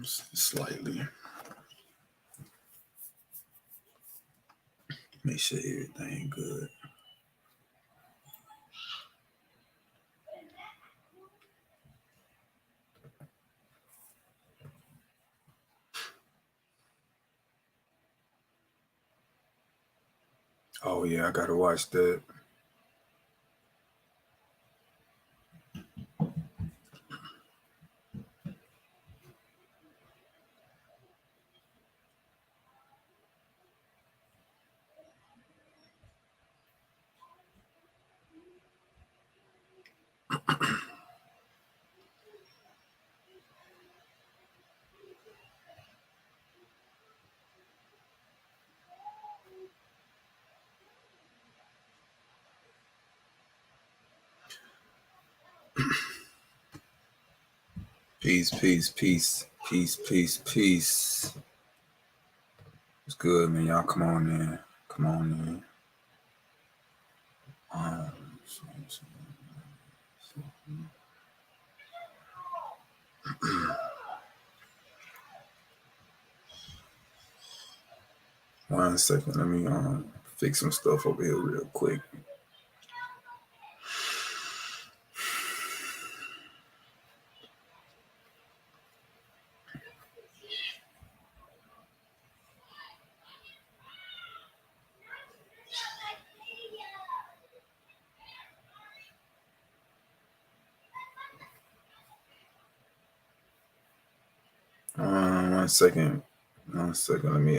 Slightly. Make sure everything good. Oh yeah, I gotta watch that. Peace, peace, peace, peace, peace, peace. It's good, man. Y'all come on in. Come on in. One second. Let me fix some stuff over here real quick. 1 second. 1 second. Let me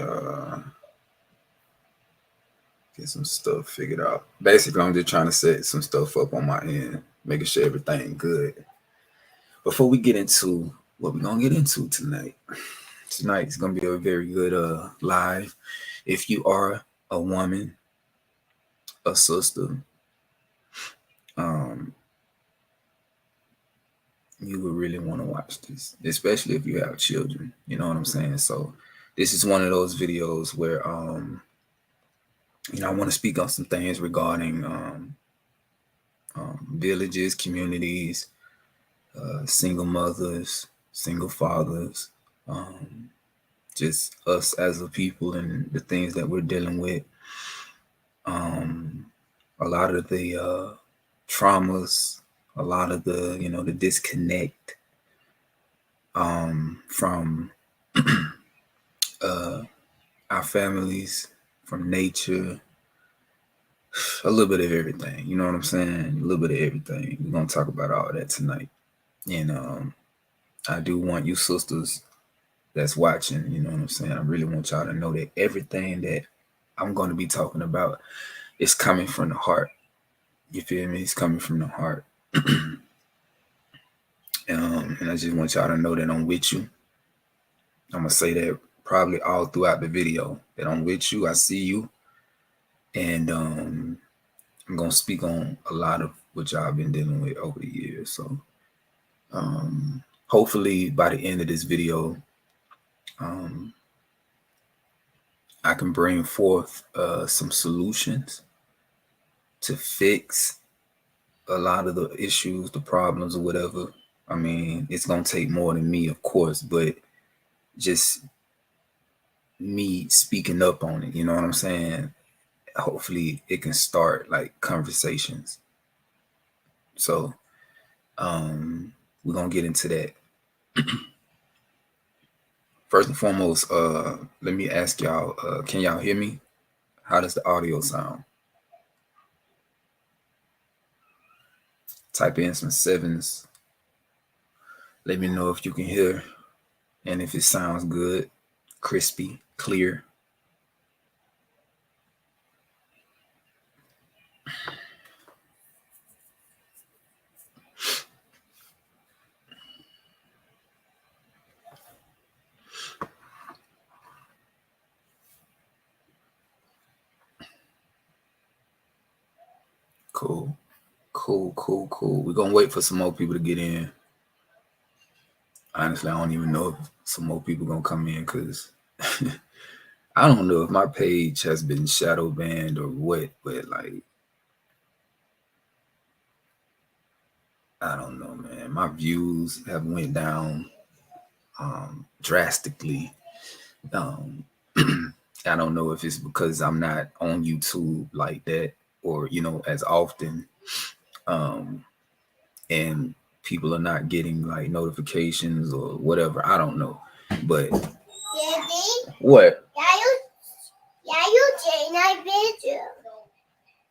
get some stuff figured out. Basically, I'm just trying to set some stuff up on my end, making sure everything good. Before we get into what we're gonna get into tonight. Tonight's gonna be a very good live. If you are a woman, a sister, you would really want to watch this, especially if you have children. You know what I'm saying? So this is one of those videos where I want to speak on some things regarding villages, communities, single mothers, single fathers, just us as a people and the things that we're dealing with. A lot of the traumas, a lot of the, the disconnect from our families, from nature, a little bit of everything. You know what I'm saying? A little bit of everything. We're going to talk about all that tonight. And I do want you sisters that's watching, you know what I'm saying? I really want y'all to know that everything that I'm going to be talking about is coming from the heart. You feel me? It's coming from the heart. And I just want y'all to know that I'm with you. I'm going to say that probably all throughout the video, that I'm with you. I see you. And I'm going to speak on a lot of what y'all been dealing with over the years. So hopefully by the end of this video, I can bring forth some solutions to fix a lot of the issues, the problems, or whatever. I mean, it's going to take more than me, of course, but just me speaking up on it, you know what I'm saying? Hopefully it can start like conversations. So we're going to get into that. First and foremost, let me ask y'all, can y'all hear me? How does the audio sound? Type in some sevens. Let me know if you can hear and if it sounds good, crispy, clear. Cool. We're going to wait for some more people to get in. Honestly, I don't even know if some more people going to come in because I don't know if my page has been shadow banned or what, but like, I don't know, man. My views have went down drastically. Um, I don't know if it's because I'm not on YouTube like that, or as often, and people are not getting like notifications or whatever. I don't know, but what? Yeah, you change my picture.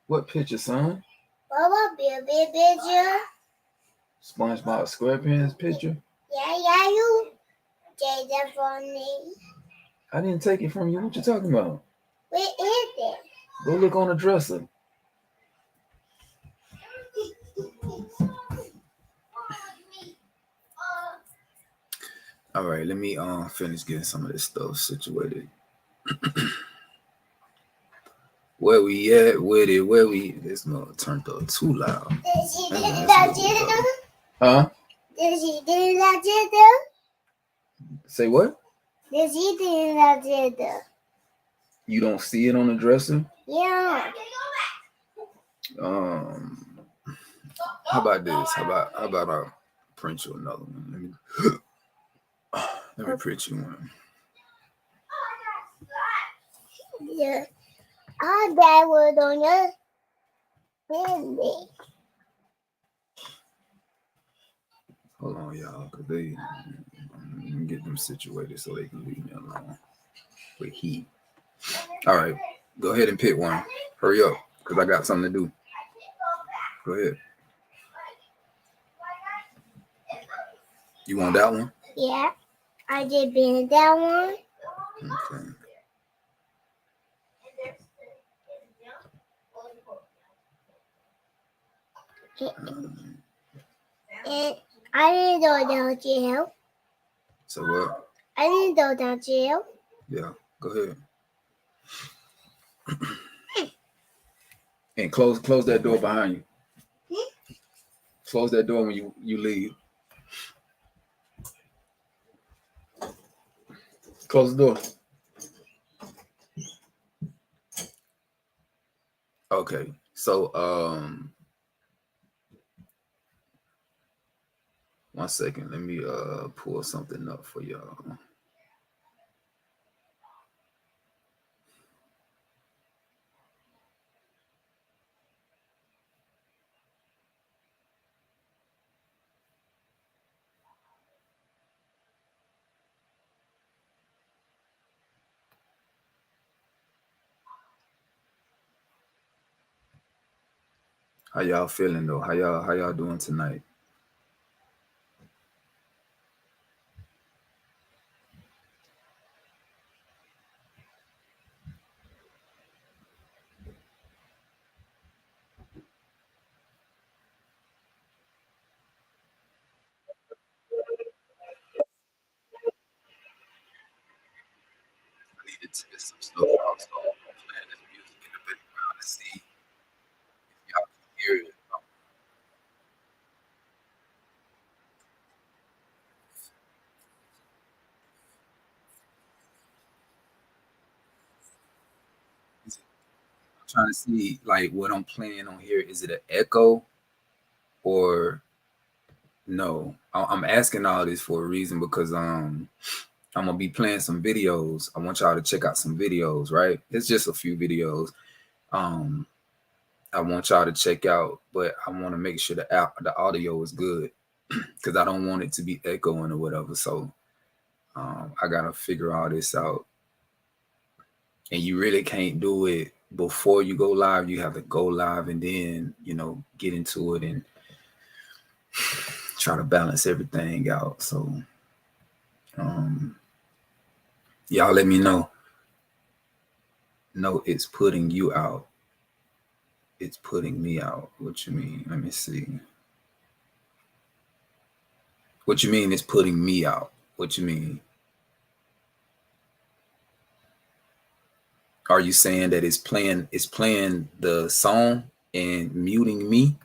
What picture, son? What picture? SpongeBob SquarePants picture? Yeah, you take that from me. I didn't take it from you. What you talking about? Where is it? Go look on the dresser. All right, let me finish getting some of this stuff situated. Where we at with it? Where we? This mother turned up too loud. Huh? Say what? You don't see it on the dresser? Yeah. How about this? How about I print you another one? Let me print you one. Yeah. All that was on your handy. Hold on, y'all, because they get them situated so they can leave me alone with heat. All right, go ahead and pick one. Hurry up, because I got something to do. Go ahead. You want that one? Yeah, I did pick that one. Okay. And I didn't go down jail. So what? I didn't go down jail. Yeah, go ahead. And close that door behind you. Close that door when you leave. Close the door. Okay, so 1 second. Let me pull something up for y'all. How y'all feeling though? How y'all doing tonight? I needed to get some stuff out, so I'm playing this music in the background to see if y'all can hear it. I'm trying to see like what I'm playing on here. Is it an echo or no? I'm asking all this for a reason because I'm gonna be playing some videos. I want y'all to check out some videos, right? It's just a few videos. I want y'all to check out, but I want to make sure the audio is good because I don't want it to be echoing or whatever. So I gotta figure all this out. And you really can't do it before you go live. You have to go live and then get into it and try to balance everything out. So y'all let me know. No, it's putting you out. It's putting me out. What you mean? Let me see. What you mean it's putting me out? What you mean? Are you saying that it's playing the song and muting me?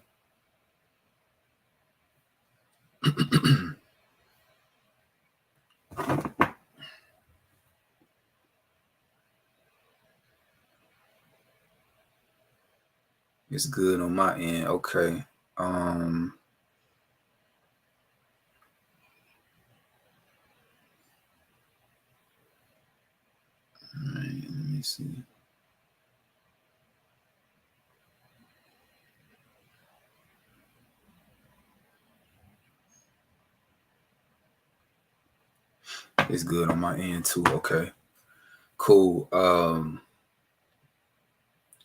It's good on my end. Okay. Let me see. It's good on my end too. Okay. Cool.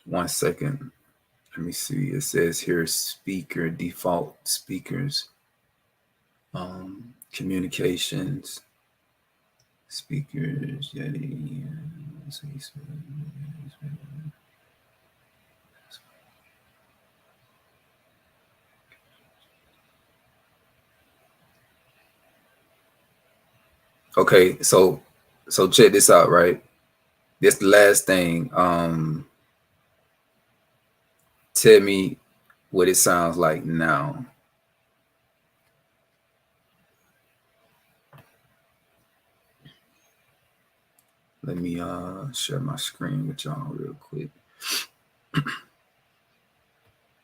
1 second. Let me see. It says here speaker default speakers. Communications speakers. Yeti. Okay, so check this out, right? This the last thing. Tell me what it sounds like now. Let me share my screen with y'all real quick.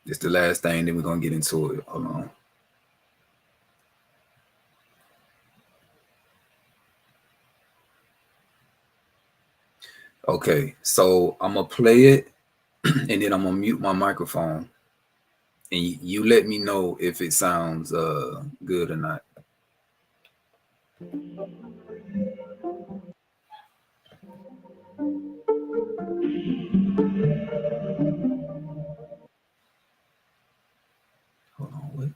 It's the last thing, then we're gonna get into it. Hold on. Okay, so I'm gonna play it and then I'm gonna mute my microphone and you let me know if it sounds good or not. Hold on, wait.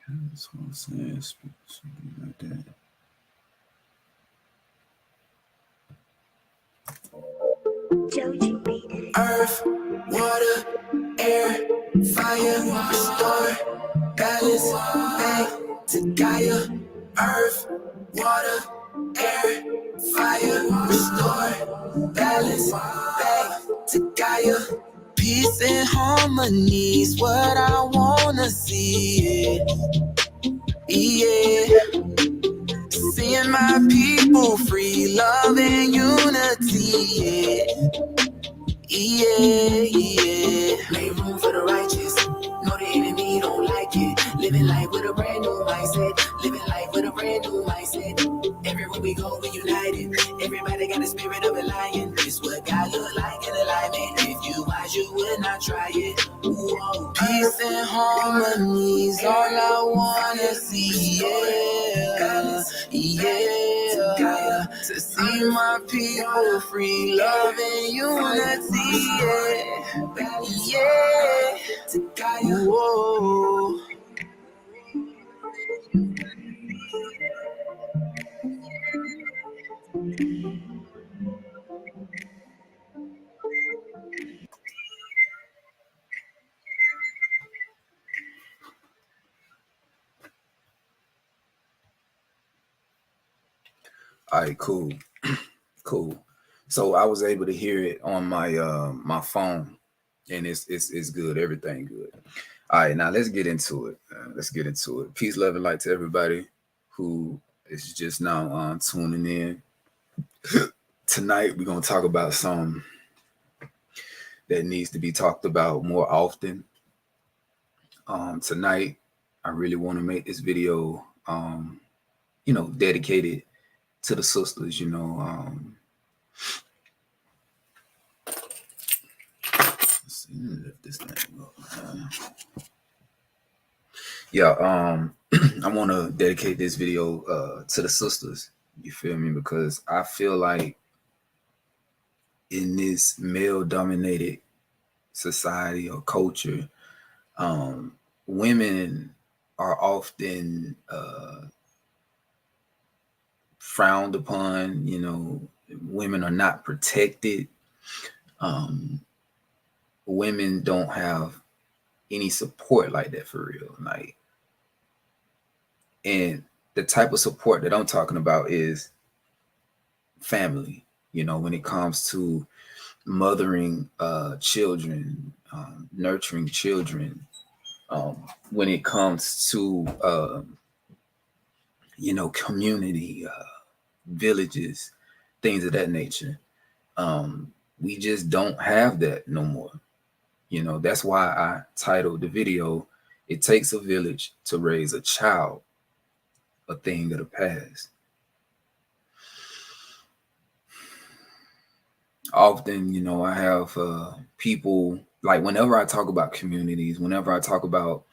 That's what I'm saying. Something like that. Earth, water, air, fire, restore, balance, back to Gaia. Earth, water, air, fire, restore, balance, back to Gaia. Peace and harmony is what I wanna see. Yeah. Seeing my people free, love and unity. Yeah. Make room for the righteous. Know the enemy don't like it. Living life with a brand new mindset. Living life with a brand new mindset. Everywhere we go, we united. Everybody got the spirit of a lion. This what God look like in alignment. If you wise, you would not try it. Whoa. Peace and harmony is all I wanna see. Yeah. To see my people free, love and unity. Yeah. Whoa. All right, cool. Cool. So I was able to hear it on my my phone, and it's good. Everything good. All right, now let's get into it. Peace, love, and light to everybody who is just now tuning in. Tonight we're gonna talk about something that needs to be talked about more often. Tonight I really want to make this video, dedicated to the sisters. Let's see, lift this thing up. I want to dedicate this video to the sisters. You feel me? Because I feel like in this male-dominated society or culture, women are often frowned upon. Women are not protected. Women don't have any support like that for real. And the type of support that I'm talking about is family. When it comes to mothering children, nurturing children, when it comes to community, villages, things of that nature. we just don't have that no more. That's why I titled the video, "It Takes a Village to Raise a Child, a Thing of the Past." Often, I have people, like, whenever I talk about communities, whenever I talk about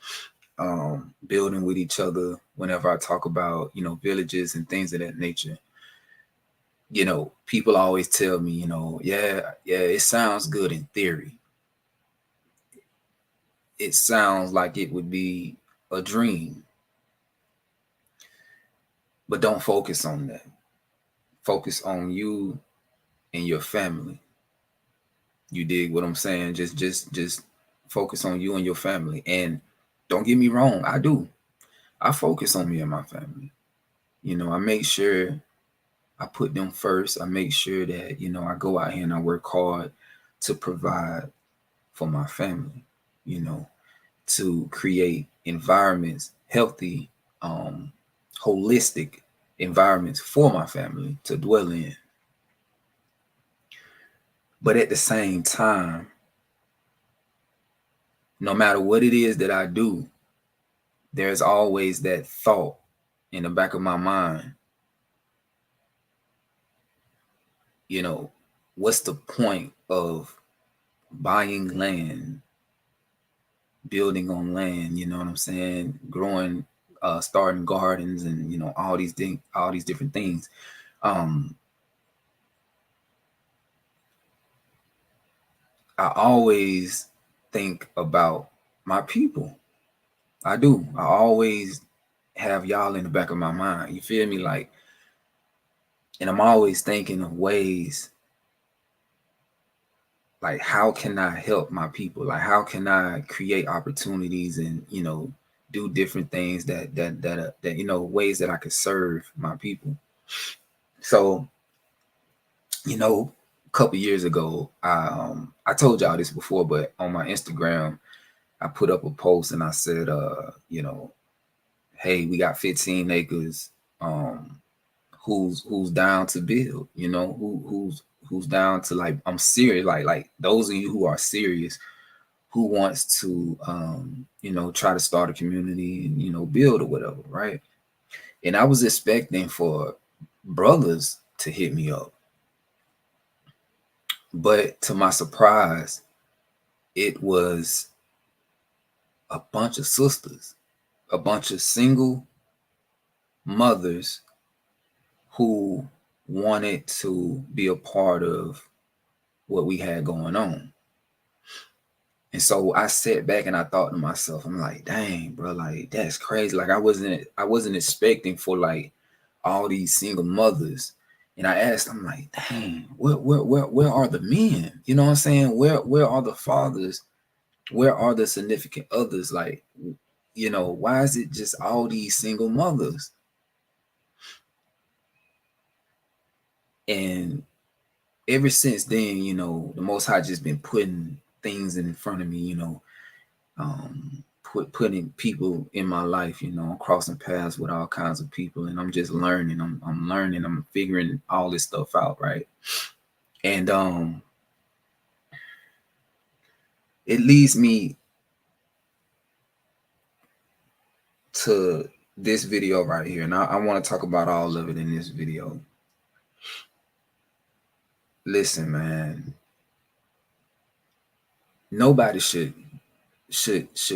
building with each other, whenever I talk about, villages and things of that nature, people always tell me, yeah, it sounds good in theory. It sounds like it would be a dream, but don't focus on that. Focus on you and your family. You dig what I'm saying? Just focus on you and your family. And don't get me wrong, I focus on me and my family. I make sure I put them first. I make sure that, I go out here and I work hard to provide for my family, to create environments, healthy, holistic environments for my family to dwell in. But at the same time, no matter what it is that I do, there's always that thought in the back of my mind, what's the point of buying land, building on land, you know what I'm saying? Growing, starting gardens and, all these different things. I always think about my people. I do. I always have y'all in the back of my mind. You feel me? Like, and I'm always thinking of ways, like, how can I help my people? Like, how can I create opportunities and, do different things that ways that I could serve my people. So, a couple years ago, I told y'all this before, but on my Instagram, I put up a post and I said, hey, we got 15 acres. Who's down to build? Who's down to, like, I'm serious. Like those of you who are serious, who wants to try to start a community and build or whatever, right? And I was expecting for brothers to hit me up, but to my surprise, it was a bunch of sisters, a bunch of single mothers who wanted to be a part of what we had going on. And so I sat back and I thought to myself, I'm like, dang, bro, like, that's crazy. Like, I wasn't expecting for, like, all these single mothers. And I asked, I'm like, dang, where are the men? You know what I'm saying? Where are the fathers? Where are the significant others? Like, why is it just all these single mothers? And ever since then, the Most High just been putting things in front of me, putting people in my life, I'm crossing paths with all kinds of people, and I'm just learning. I'm learning. I'm figuring all this stuff out, right? And it leads me to this video right here, and I want to talk about all of it in this video. Listen, man, nobody should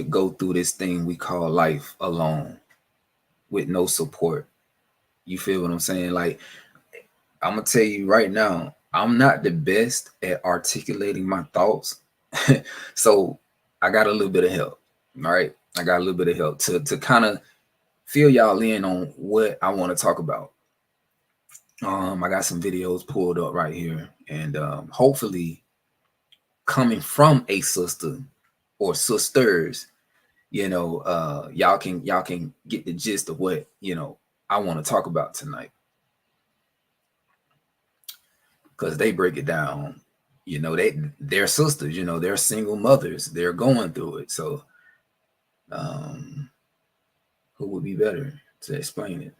go through this thing we call life alone with no support. You feel what I'm saying? Like, I'm gonna tell you right now, I'm not the best at articulating my thoughts. So I got a little bit of help. All right. I got a little bit of help to kind of fill y'all in on what I want to talk about. I got some videos pulled up right here, and hopefully coming from a sister or sisters, y'all can get the gist of what I want to talk about tonight, because they break it down. They're sisters, they're single mothers, they're going through it. So who would be better to explain it?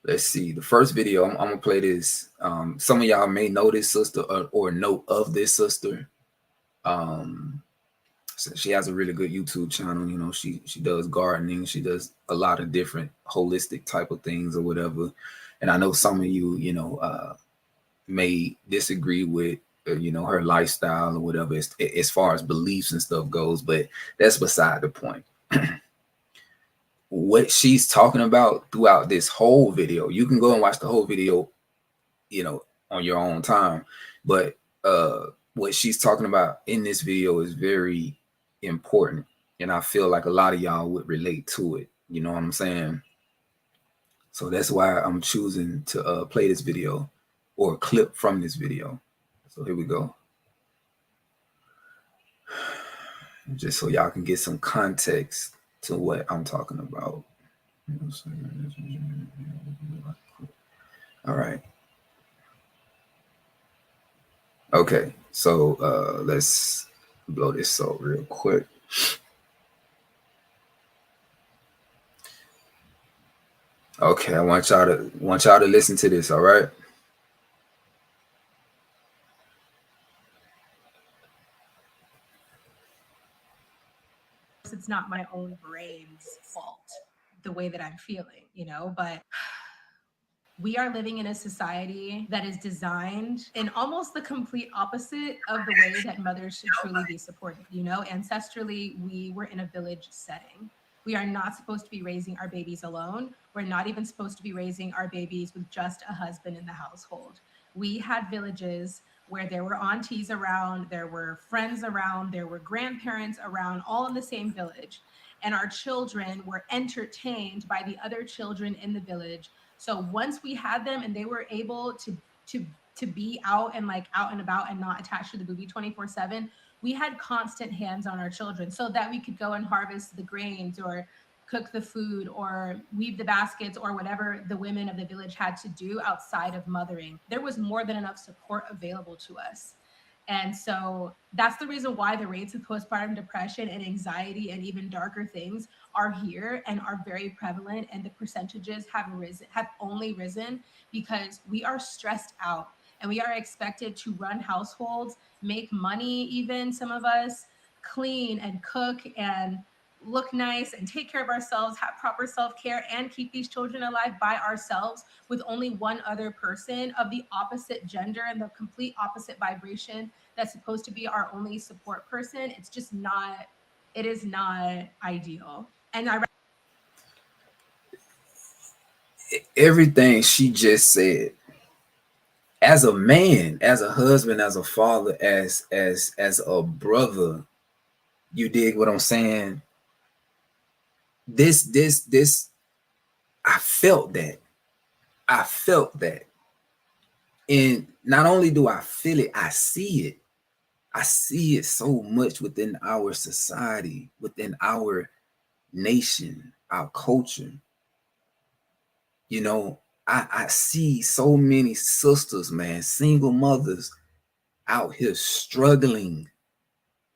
Let's see. The first video, I'm gonna play this. Some of y'all may know this sister or know of this sister. So she has a really good YouTube channel. You know, she does gardening. She does a lot of different holistic type of things or whatever. And I know some of you, you know, may disagree with you know, her lifestyle or whatever as far as beliefs and stuff goes, but that's beside the point. What she's talking about throughout this whole video, you can go and watch the whole video, you know, on your own time, but what she's talking about in this video is very important, and I feel like a lot of y'all would relate to it, you know what I'm saying? So that's why I'm choosing to play this video or a clip from this video. So here we go, just so y'all can get some context to what I'm talking about. All right. Okay, so let's blow this up real quick. Okay, I want y'all to listen to this, all right? It's not my own brain's fault, the way that I'm feeling, you know, but we are living in a society that is designed in almost the complete opposite of the way that mothers should truly be supported. You know, ancestrally, we were in a village setting. We are not supposed to be raising our babies alone. We're not even supposed to be raising our babies with just a husband in the household. We had villages where there were aunties around, there were friends around, there were grandparents around, all in the same village. And our children were entertained by the other children in the village. So once we had them and they were able to be out and like out and about and not attached to the booby 24/7, we had constant hands on our children so that we could go and harvest the grains or cook the food or weave the baskets or whatever the women of the village had to do outside of mothering. There was more than enough support available to us. And so that's the reason why the rates of postpartum depression and anxiety and even darker things are here and are very prevalent. And the percentages have only risen because we are stressed out and we are expected to run households, make money, even some of us, clean and cook and look nice and take care of ourselves, have proper self-care, and keep these children alive by ourselves with only one other person of the opposite gender and the complete opposite vibration that's supposed to be our only support person. It's just not, it is not ideal. And Everything she just said, as a man, as a husband, as a father, as a brother, you dig what I'm saying? This I felt that. I felt that. And not only do I feel it, I see it. I see it so much within our society, within our nation, our culture. You know, I see so many sisters, man, single mothers out here struggling,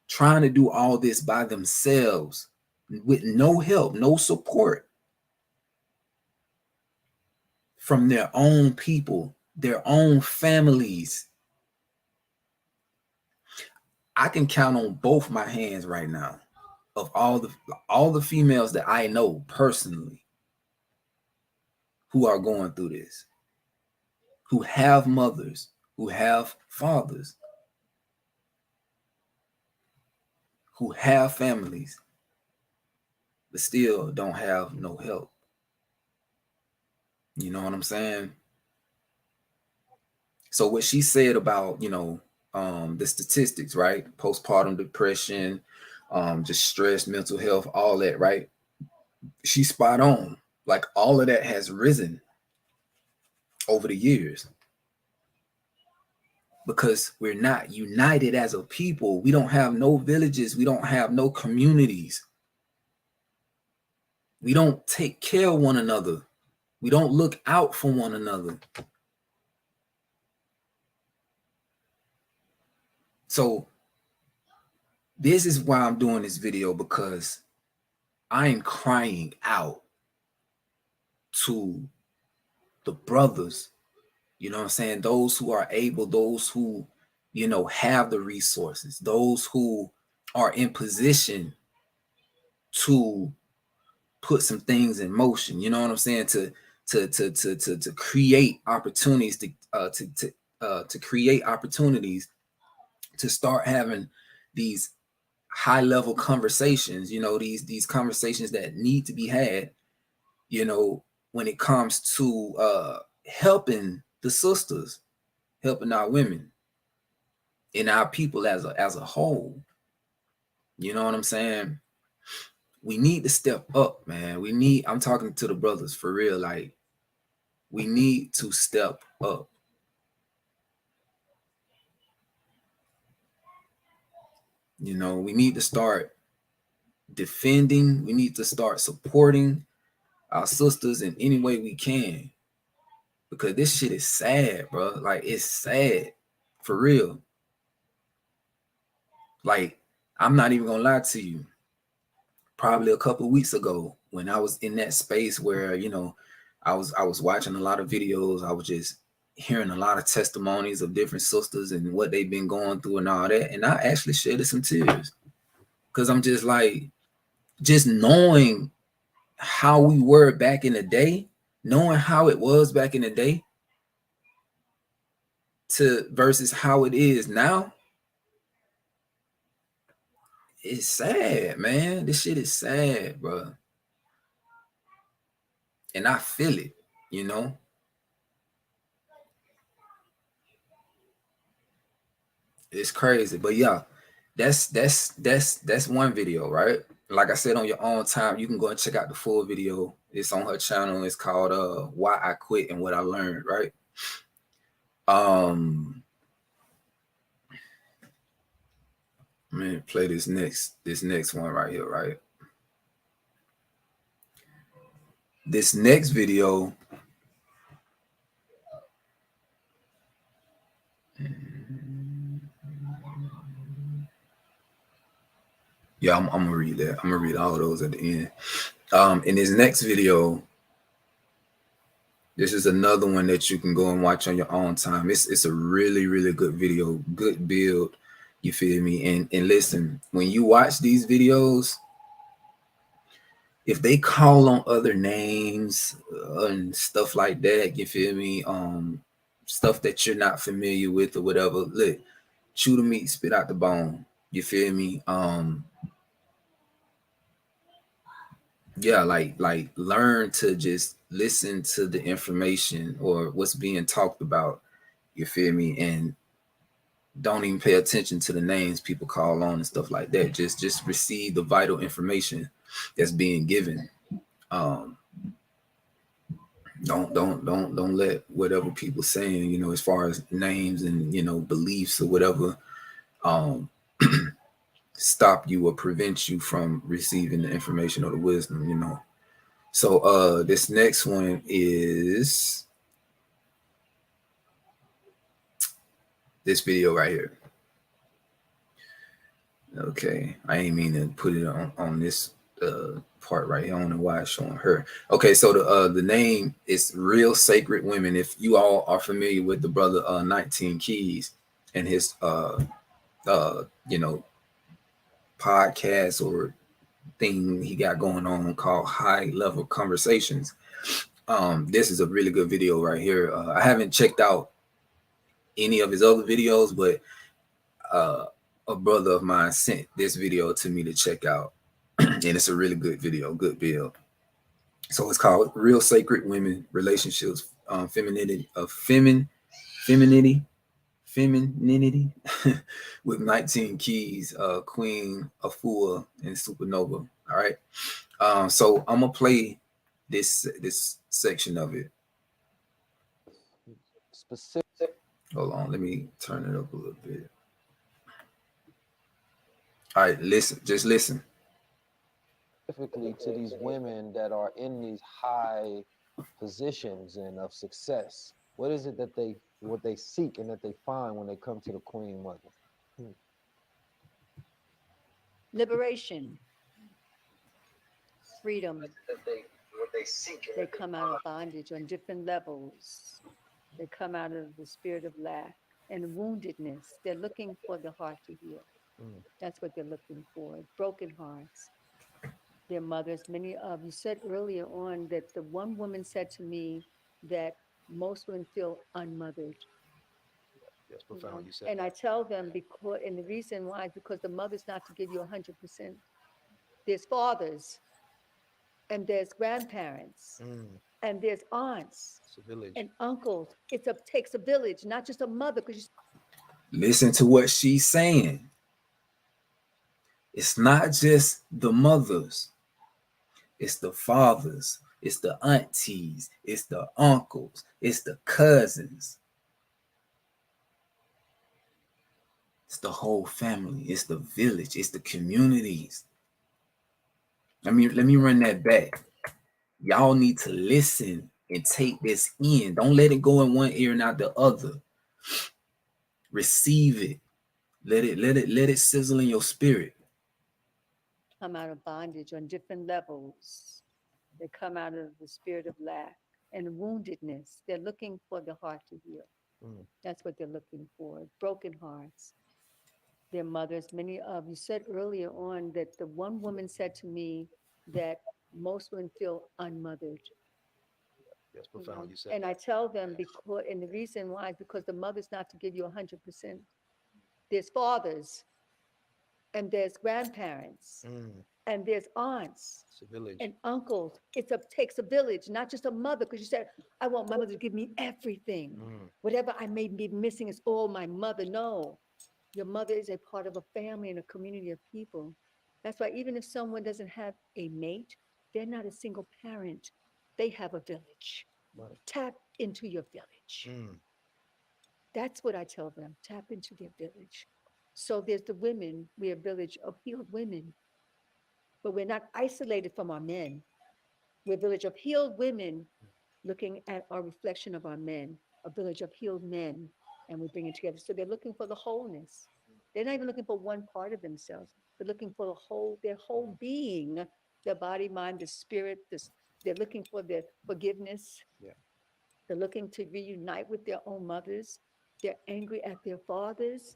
trying to do all this by themselves with no help, no support from their own people, their own families. I can count on both my hands right now of all the females that I know personally who are going through this, who have mothers, who have fathers, who have families, but still don't have no help. You know what I'm saying? So what she said about, you know, the statistics, right? Postpartum depression, just stress, mental health, all that, right? She's spot on. Like all of that has risen over the years because we're not united as a people. We don't have no villages. We don't have no communities. We don't take care of one another. We don't look out for one another. So this is why I'm doing this video, because I am crying out to the brothers, you know what I'm saying? Those who are able, those who, have the resources, those who are in position to put some things in motion, you know what I'm saying? To create opportunities to create opportunities to start having these high level conversations, these conversations that need to be had, when it comes to helping the sisters, helping our women and our people as a whole. You know what I'm saying? We need to step up, man. I'm talking to the brothers for real. Like, we need to step up. We need to start defending. We need to start supporting our sisters in any way we can. Because this shit is sad, bro. Like, it's sad. For real. Like, I'm not even gonna lie to you. Probably a couple of weeks ago, when I was in that space where, I was watching a lot of videos, I was just hearing a lot of testimonies of different sisters and what they've been going through and all that. And I actually shedded some tears. Cause I'm just like, just knowing how we were back in the day, knowing how it was back in the day to versus how it is now. It's sad, man. This shit is sad, bro. And I feel it, you know. It's crazy. But yeah, that's one video, right? Like I said, on your own time, you can go and check out the full video. It's on her channel. It's called Why I Quit and What I Learned, right? Man, play this next one right here, right? This next video. Yeah, I'm gonna read that. I'm gonna read all of those at the end. In this next video, this is another one that you can go and watch on your own time. It's a really, really good video, good build. You feel me? And listen, when you watch these videos, if they call on other names and stuff like that, you feel me? Stuff that you're not familiar with or whatever, look, chew the meat, spit out the bone. You feel me? Yeah, like learn to just listen to the information or what's being talked about. You feel me? And don't even pay attention to the names people call on and stuff like that. Just receive the vital information that's being given. Don't let whatever people saying, as far as names and beliefs or whatever, stop you or prevent you from receiving the information or the wisdom. So this next one is this video right here. Okay, I ain't mean to put it on this part right here. I don't know why it's showing her. Okay, so the name is Real Sacred Women. If you all are familiar with the brother 19 Keys and his podcast or thing he got going on called High Level Conversations, this is a really good video right here. I haven't checked out any of his other videos, but a brother of mine sent this video to me to check out, and it's a really good video, good build. So it's called Real Sacred Women Relationships, Femininity with 19 Keys, Queen, Afua, and Supernova. All right. So I'm gonna play this section of it. Specific. Hold on, let me turn it up a little bit. All right, listen, just listen. Specifically to these women that are in these high positions and of success. What is it that what they seek and that they find when they come to the Queen Mother? Liberation, freedom, They come out of bondage on different levels. They come out of the spirit of lack and woundedness. They're looking for the heart to heal. That's what they're looking for. Broken hearts. Their mothers, many of you said earlier on that the one woman said to me that most women feel unmothered. That's You profound. know? You said And that. I tell them because, and the reason why is because the mother's not to give you 100%. There's fathers and there's grandparents and there's aunts It's a village. and uncles. Takes a village, not just a mother. Because Listen to what she's saying. It's not just the mothers, it's the fathers, it's the aunties, it's the uncles, it's the cousins, it's the whole family, it's the village, it's the communities. Let me run that back. Y'all need to listen and take this in. Don't let it go in one ear and out the other. Receive it. Let it sizzle in your spirit. come out of bondage on different levels. They come out of the spirit of lack and woundedness. They're looking for the heart to heal. That's what they're looking for. Broken hearts. Their mothers, many of you said earlier on that the one woman said to me that most women feel unmothered. That's You profound. know? You said And I tell them because, and the reason why is because the mother's not to give you 100%. There's fathers and there's grandparents and there's aunts it's a village. and uncles. Takes a village, not just a mother. Because you said, I want my mother to give me everything. Whatever I may be missing is all my mother. No, your mother is a part of a family and a community of people. That's why even if someone doesn't have a mate, they're not a single parent. They have a village. Right. Tap into your village. That's what I tell them. Tap into their village. So there's the women. We're a village of healed women, but we're not isolated from our men. We're a village of healed women looking at our reflection of our men, a village of healed men, and we bring it together. So they're looking for the wholeness. They're not even looking for one part of themselves. They're looking for their whole being, their body, mind, the spirit. They're looking for their forgiveness. Yeah. They're looking to reunite with their own mothers. They're angry at their fathers.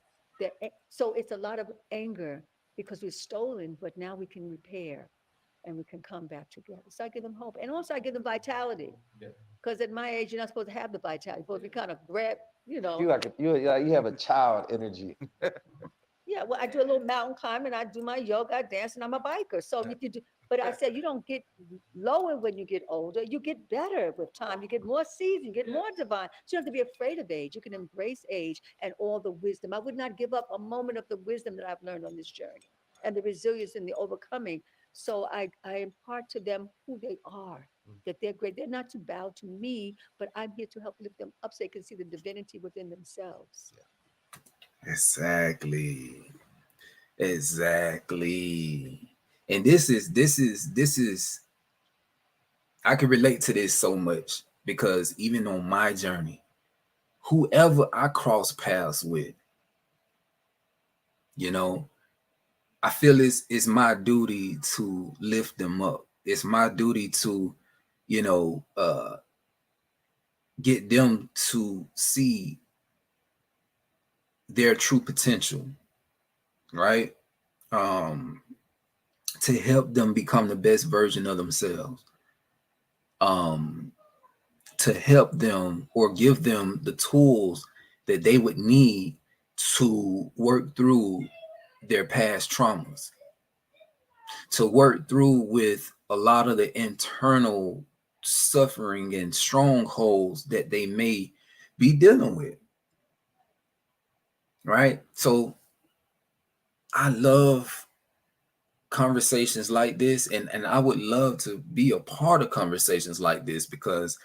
So it's a lot of anger because we're stolen, but now we can repair and we can come back together. So I give them hope. And also I give them vitality. Because at my age, you're not supposed to have the vitality. You're supposed to be kind of grab, You have a child energy. Yeah, well, I do a little mountain climbing, I do my yoga, I dance, and I'm a biker. So if you do, but I said you don't get lower when you get older, you get better with time. You get more seasoned, you get more divine. So you don't have to be afraid of age. You can embrace age and all the wisdom. I would not give up a moment of the wisdom that I've learned on this journey and the resilience and the overcoming. So I impart to them who they are, that they're great. They're not to bow to me, but I'm here to help lift them up so they can see the divinity within themselves. Exactly. Exactly. And this is I can relate to this so much because even on my journey, whoever I cross paths with, you know, I feel it's my duty to lift them up. It's my duty to, you know, get them to see their true potential, right? Um, to help them become the best version of themselves. Um, to help them or give them the tools that they would need to work through their past traumas, to work through with a lot of the internal suffering and strongholds that they may be dealing with. Right. So I love conversations like this, and I would love to be a part of conversations like this because,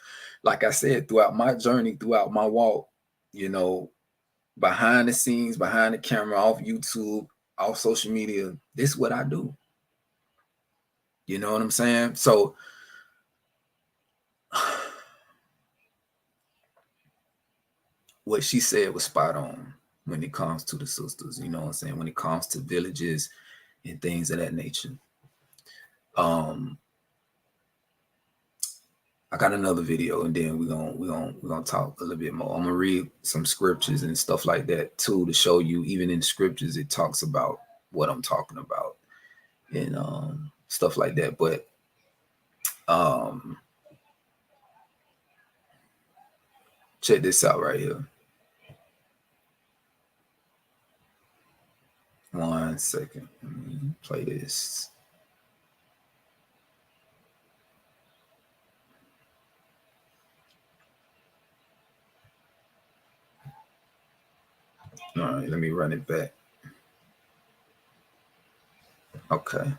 like I said, throughout my journey, throughout my walk, you know, behind the scenes, behind the camera, off YouTube, off social media, this is what I do. You know what I'm saying? So what she said was spot on when it comes to the sisters, you know what I'm saying? When it comes to villages and things of that nature. Um, I got another video, and then we're gonna talk a little bit more. I'm gonna read some scriptures and stuff like that too to show you. Even in scriptures, it talks about what I'm talking about and stuff like that. But um, check this out right here. 1 second. Let me play this. All right, let me run it back. Okay.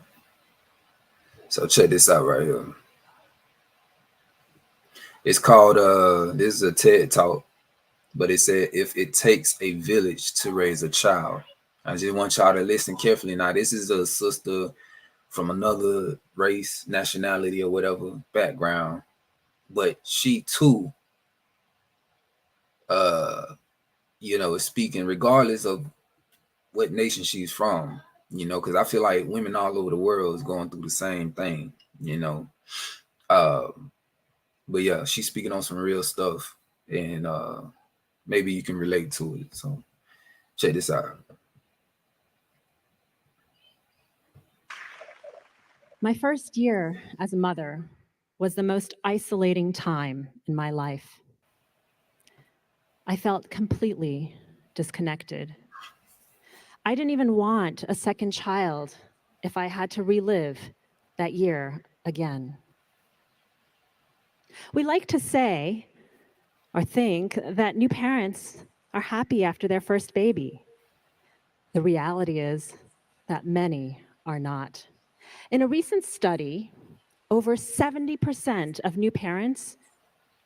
So check this out right here. It's called this is a TED talk, but it said if it takes a village to raise a child. I just want y'all to listen carefully. Now, this is a sister from another race, nationality, or whatever background, but she too, uh, is speaking regardless of what nation she's from. Because I feel like women all over the world is going through the same thing. You know, uh, but yeah, she's speaking on some real stuff, and maybe you can relate to it. So check this out. My first year as a mother was the most isolating time in my life. I felt completely disconnected. I didn't even want a second child if I had to relive that year again. We like to say or think that new parents are happy after their first baby. The reality is that many are not. In a recent study, over 70% of new parents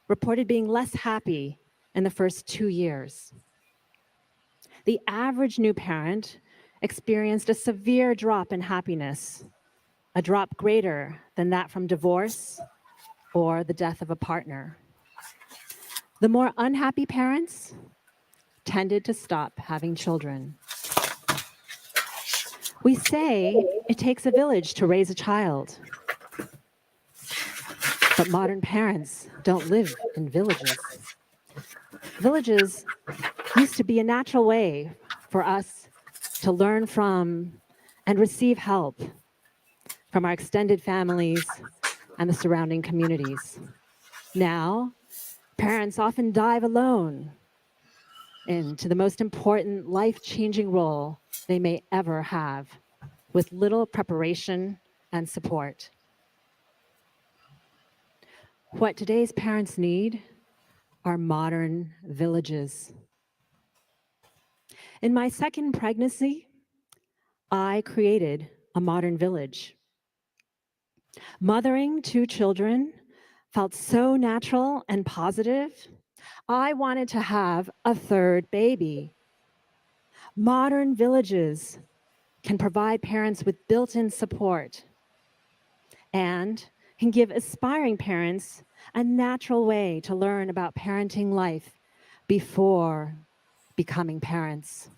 reported being less happy in the first 2 years. The average new parent experienced a severe drop in happiness, a drop greater than that from divorce or the death of a partner. The more unhappy parents tended to stop having children. We say it takes a village to raise a child. But modern parents don't live in villages. Villages used to be a natural way for us to learn from and receive help from our extended families and the surrounding communities. Now, parents often dive alone into the most important life-changing role they may ever have, with little preparation and support. What today's parents need are modern villages. In my second pregnancy, I created a modern village. Mothering 2 children felt so natural and positive. I wanted to have a third baby. Modern villages can provide parents with built-in support and can give aspiring parents a natural way to learn about parenting life before becoming parents.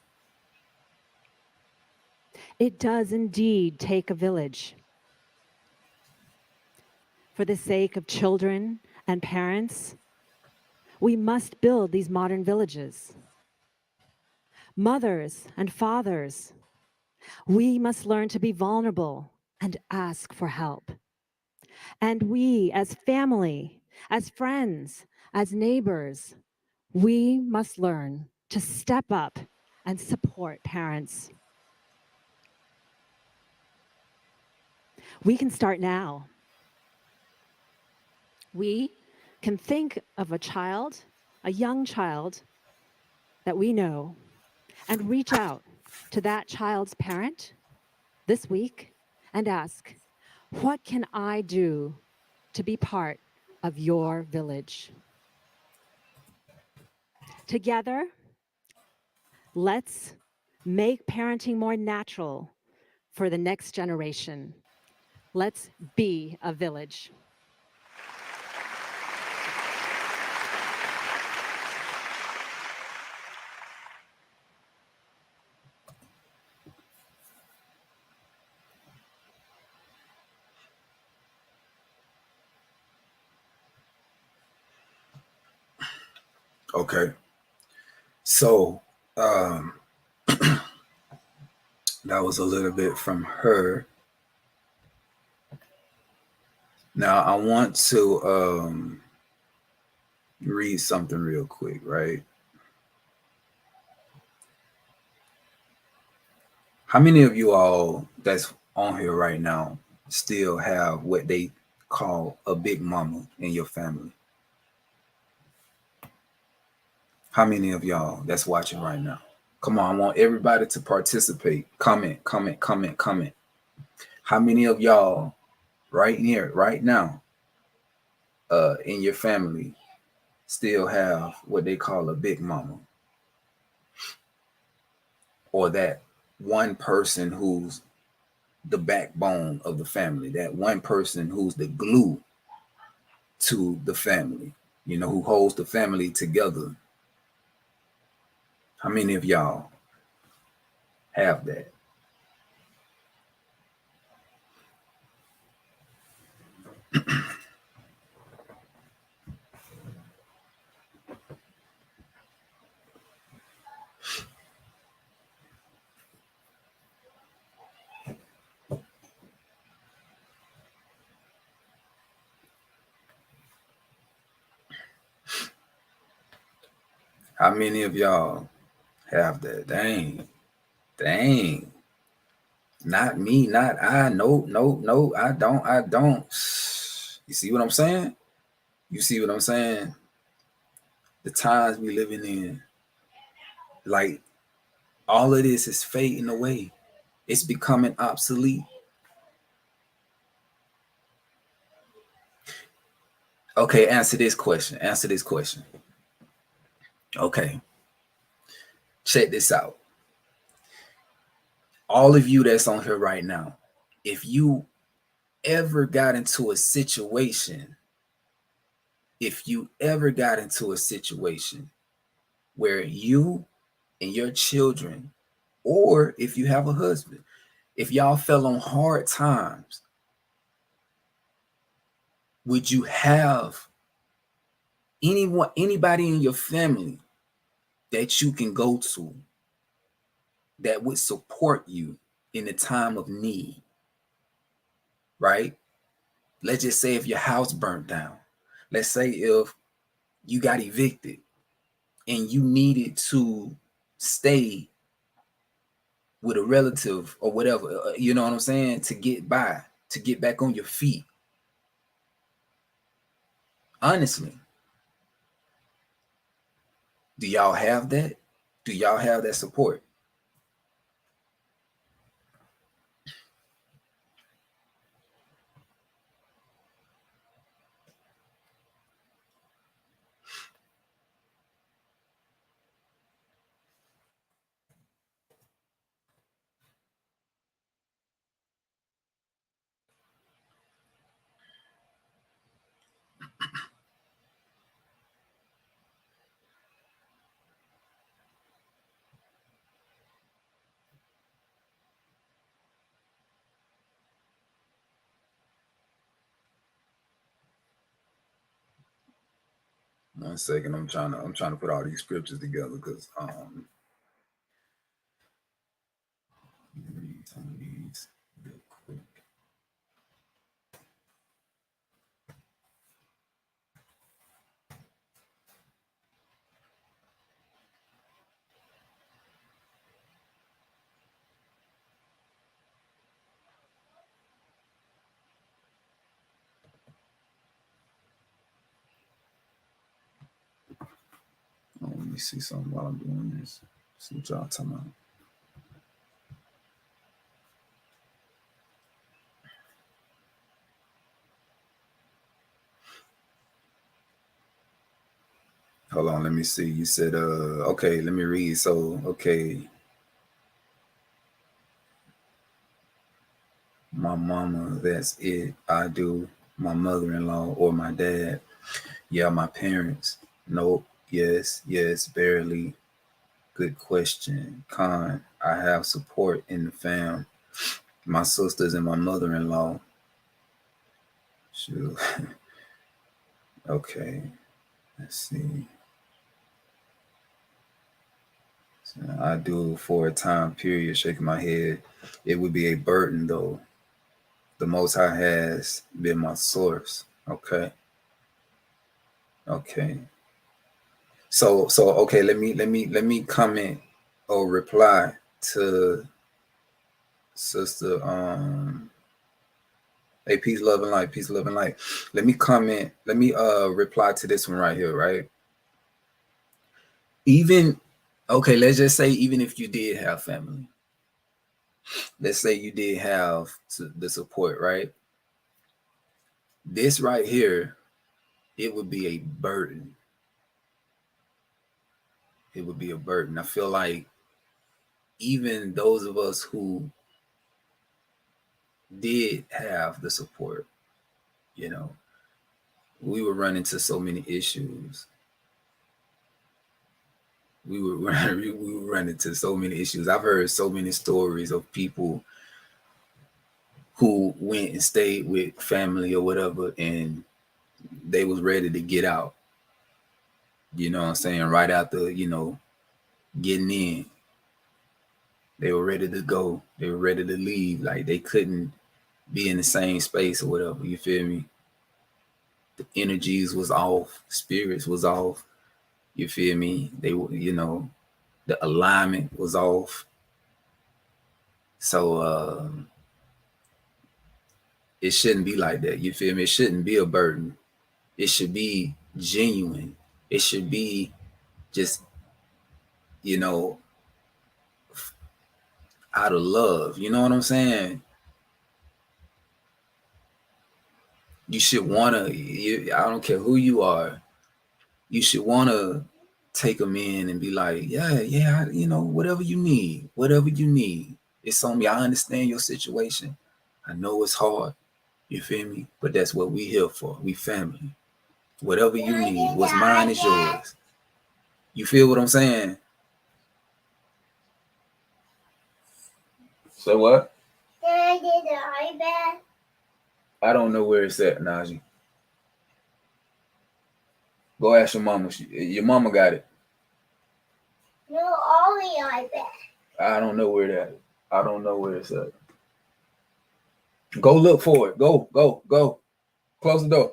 It does indeed take a village. For the sake of children and parents, we must build these modern villages. Mothers and fathers, we must learn to be vulnerable and ask for help. And we, as family, as friends, as neighbors, we must learn to step up and support parents. We can start now. We can think of a child, a young child that we know, and reach out to that child's parent this week and ask, what can I do to be part of your village? Together, let's make parenting more natural for the next generation. Let's be a village. Okay. So um that was a little bit from her. Now I want to read something real quick, right? How many of you all that's on here right now still have what they call a big mama in your family? How many of y'all that's watching right now? Come on, I want everybody to participate. Comment, comment, comment, comment. How many of y'all right here, right now, in your family still have what they call a big mama? Or that one person who's the backbone of the family, that one person who's the glue to the family, you know, who holds the family together. How many of y'all have that? How many of y'all have that? Dang, dang. Not me, not I. No, no, no, I don't. I don't. You see what I'm saying? You see what I'm saying? The times we living in, like all of this is fading away. It's becoming obsolete. Okay, answer this question. Answer this question. Okay, check this out. All of you that's on here right now, if you ever got into a situation, where you and your children, or if you have a husband, if y'all fell on hard times, would you have anybody in your family that you can go to that would support you in the time of need? Right? Let's just say if your house burnt down. Let's say if you got evicted and you needed to stay with a relative or whatever, you know what I'm saying, to get by, to get back on your feet. Honestly, do y'all have that? Do y'all have that support? One second, I'm trying to put all these scriptures together because read some of these real quick. Let me see something while I'm doing this. See what y'all talking about. Hold on, let me see. You said okay, let me read. So okay, my mama, that's it. I do. My mother-in-law or my dad. Yeah, my parents. Nope. Yes, yes, barely. Good question. Con, I have support in the fam. My sisters and my mother-in-law. Shoot. Okay. Let's see. I do for a time period, shaking my head. It would be a burden though. The Most High has been my source. Okay. Okay. So okay, let me comment or reply to sister hey, peace, love, and light, peace, love, and light. Let me comment, let me reply to this one right here, right? Even okay, let's just say even if you did have family, let's say you did have the support, right? This right here, it would be a burden. It would be a burden. I feel like even those of us who did have the support, you know, we would run into so many issues. We would run into so many issues. I've heard so many stories of people who went and stayed with family or whatever, and they was ready to get out. You know what I'm saying? Right after, getting in, they were ready to go. They were ready to leave. Like they couldn't be in the same space or whatever. You feel me? The energies was off, spirits was off. You feel me? They were, the alignment was off. So it shouldn't be like that. You feel me? It shouldn't be a burden. It should be genuine. It should be just, you know, out of love. You know what I'm saying? You should want to, I don't care who you are, you should want to take them in and be like, yeah, whatever you need, whatever you need. It's on me. I understand your situation. I know it's hard. You feel me? But that's what we here for. We family. Whatever you need, what's mine is yours. You feel what I'm saying? So what? Can I get the iPad? I don't know where it's at, Najee. Go ask your mama. Your mama got it. No, only iPad. I don't know where that. I don't know where it's at. Go look for it. Go. Close the door.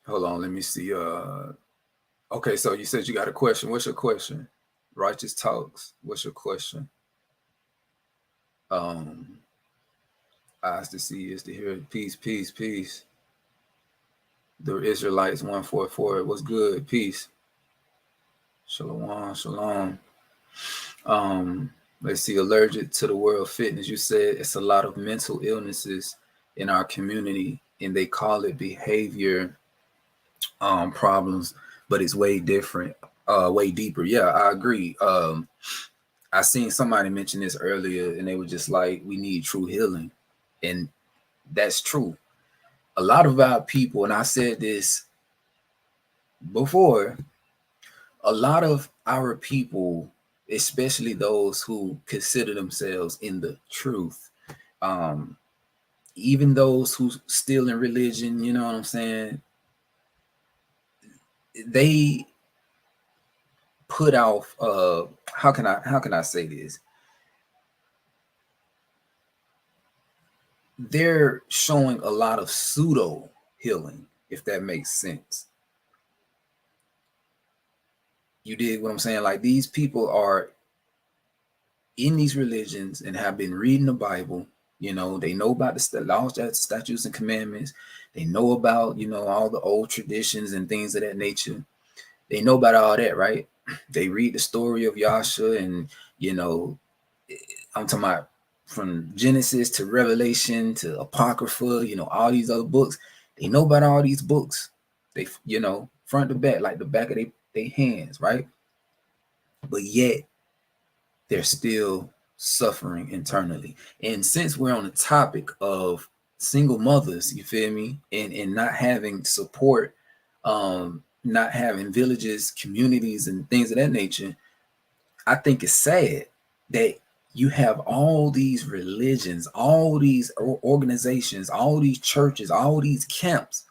Hold on, let me see. Okay, so you said you got a question. What's your question? Righteous Talks. What's your question? Eyes to see, is to hear. Peace, peace, peace. The Israelites 144. What's good? Peace. Shalom, shalom. Let's see, allergic to the world fitness. You said it's a lot of mental illnesses in our community, and they call it behavior problems, but it's way different, way deeper. Yeah, I agree. I seen somebody mention this earlier, and they were just like, we need true healing. And that's true. A lot of our people, and I said this before, a lot of our people, especially those who consider themselves in the truth, even those who still in religion, you know what I'm saying? They put off, how can I say this? They're showing a lot of pseudo healing, if that makes sense. You dig what I'm saying? Like these people are in these religions and have been reading the Bible. They know about the laws, statutes, and commandments. They know about, all the old traditions and things of that nature. They know about all that, right? They read the story of Yasha and, I'm talking about from Genesis to Revelation to Apocrypha, all these other books. They know about all these books. They, front to back, like the back of their hands, right? But yet they're still suffering internally. And since we're on the topic of single mothers, you feel me, and not having support, not having villages, communities, and things of that nature, I think it's sad that you have all these religions, all these organizations, all these churches, all these camps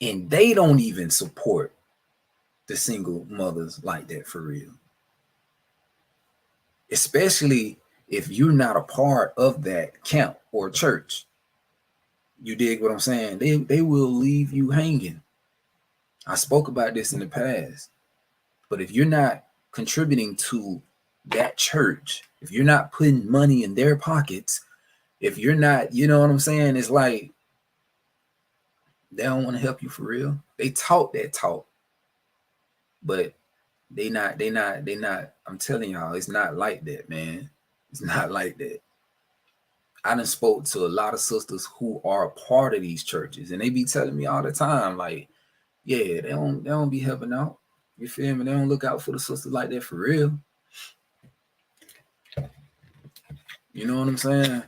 And they don't even support the single mothers like that for real. Especially if you're not a part of that camp or church. You dig what I'm saying? They will leave you hanging. I spoke about this in the past. But if you're not contributing to that church, if you're not putting money in their pockets, if you're not, you know what I'm saying? It's like they don't want to help you for real. They talk that talk, but they not. I'm telling y'all, it's not like that, man. It's not like that. I done spoke to a lot of sisters who are a part of these churches, and they be telling me all the time, like, yeah, they don't be helping out. You feel me? They don't look out for the sisters like that for real. You know what I'm saying?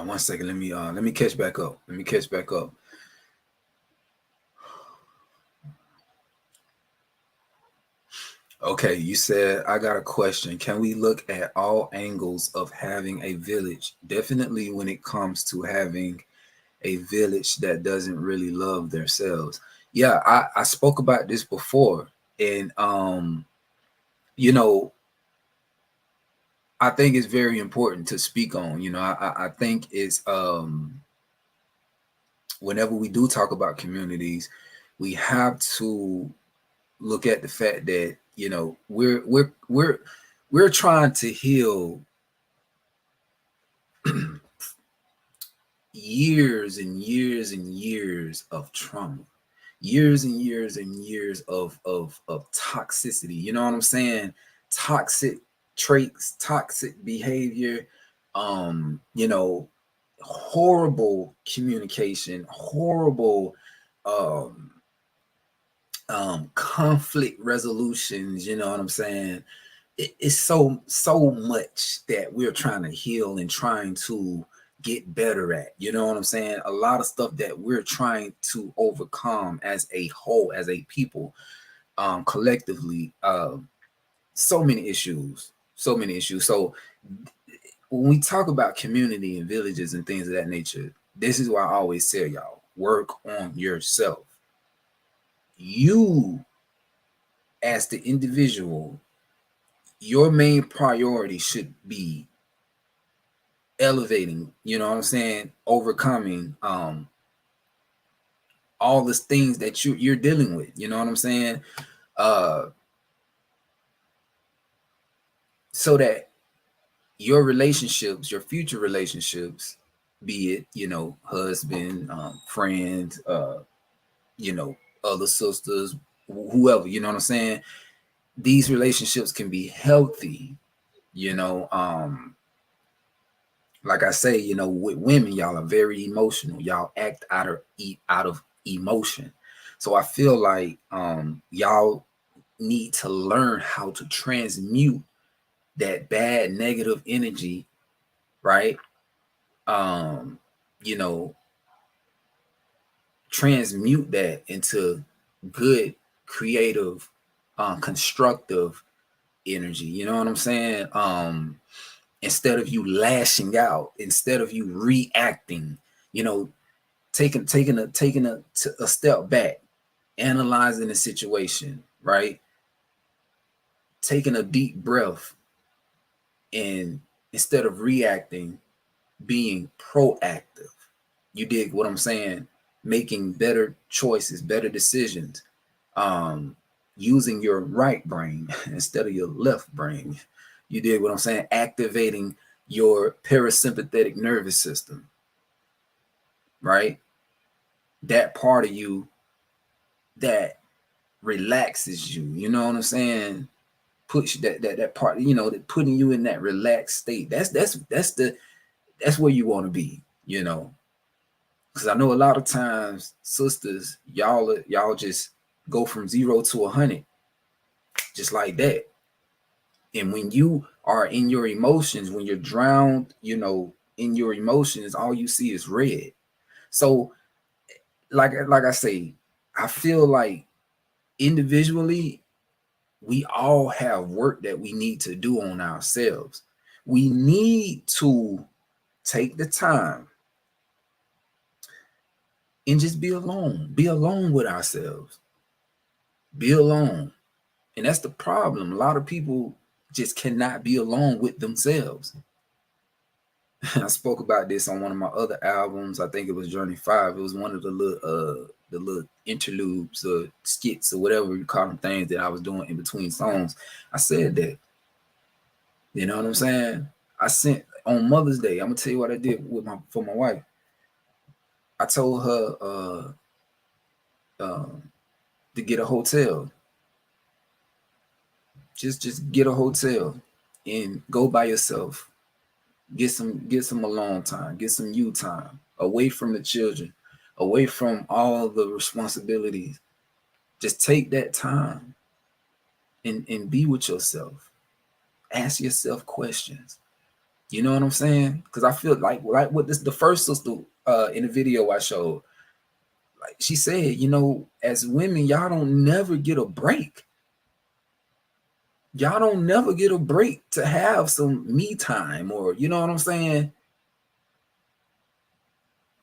One second. Let me catch back up. Let me catch back up. Okay, you said I got a question. Can we look at all angles of having a village? Definitely when it comes to having a village that doesn't really love themselves. Yeah, I spoke about this before. And you know, I think it's very important to speak on. I think it's whenever we do talk about communities, we have to look at the fact that we're trying to heal years and years and years of trauma, years and years and years of toxicity. You know what I'm saying? Toxic traits, toxic behavior, you know, horrible communication, horrible um conflict resolutions. You know what I'm saying? It's so much that we're trying to heal and trying to get better at. You know what I'm saying? A lot of stuff that we're trying to overcome as a whole, as a people, collectively. So many issues, so many issues. So when we talk about community and villages and things of that nature, this is why I always tell y'all, work on yourself. You, as the individual, your main priority should be elevating, you know what I'm saying, overcoming all the things that you're dealing with, you know what I'm saying? Uh so that your relationships, your future relationships, be it, husband, friends, other sisters, whoever, you know what I'm saying? These relationships can be healthy, you know. Like I say, with women, y'all are very emotional. Y'all act out of emotion. So I feel like y'all need to learn how to transmute that bad negative energy, right? Um, you know, transmute that into good, creative, constructive energy. You know what I'm saying? Instead of you lashing out, instead of you reacting, you know, taking a step back, analyzing the situation, right? Taking a deep breath, and instead of reacting, being proactive. You dig what I'm saying? Making better choices, better decisions, using your right brain instead of your left brain. You dig what I'm saying? Activating your parasympathetic nervous system, right? That part of you that relaxes you. You know what I'm saying? Puts that part, that putting you in that relaxed state. That's where you want to be, because I know a lot of times, sisters, y'all just go from 0 to 100 just like that. And when you are in your emotions, when you're drowned, in your emotions, all you see is red. So like I say, I feel like individually, we all have work that we need to do on ourselves. We need to take the time and just be alone with ourselves, be alone. And that's the problem. A lot of people just cannot be alone with themselves. I spoke about this on one of my other albums. I think it was Journey 5. It was one of the little interludes or skits or whatever you call them, things that I was doing in between songs. I said that. You know what I'm saying? I sent on Mother's Day. I'm gonna tell you what I did for my wife. I told her to get a hotel. Just get a hotel and go by yourself. Get some alone time. Get some you time away from the children, away from all the responsibilities. Just take that time and be with yourself. Ask yourself questions. You know what I'm saying? Because I feel like what the first sister in the video I showed, like she said, you know, as women, y'all don't never get a break. Y'all don't never get a break to have some me time, or you know what I'm saying?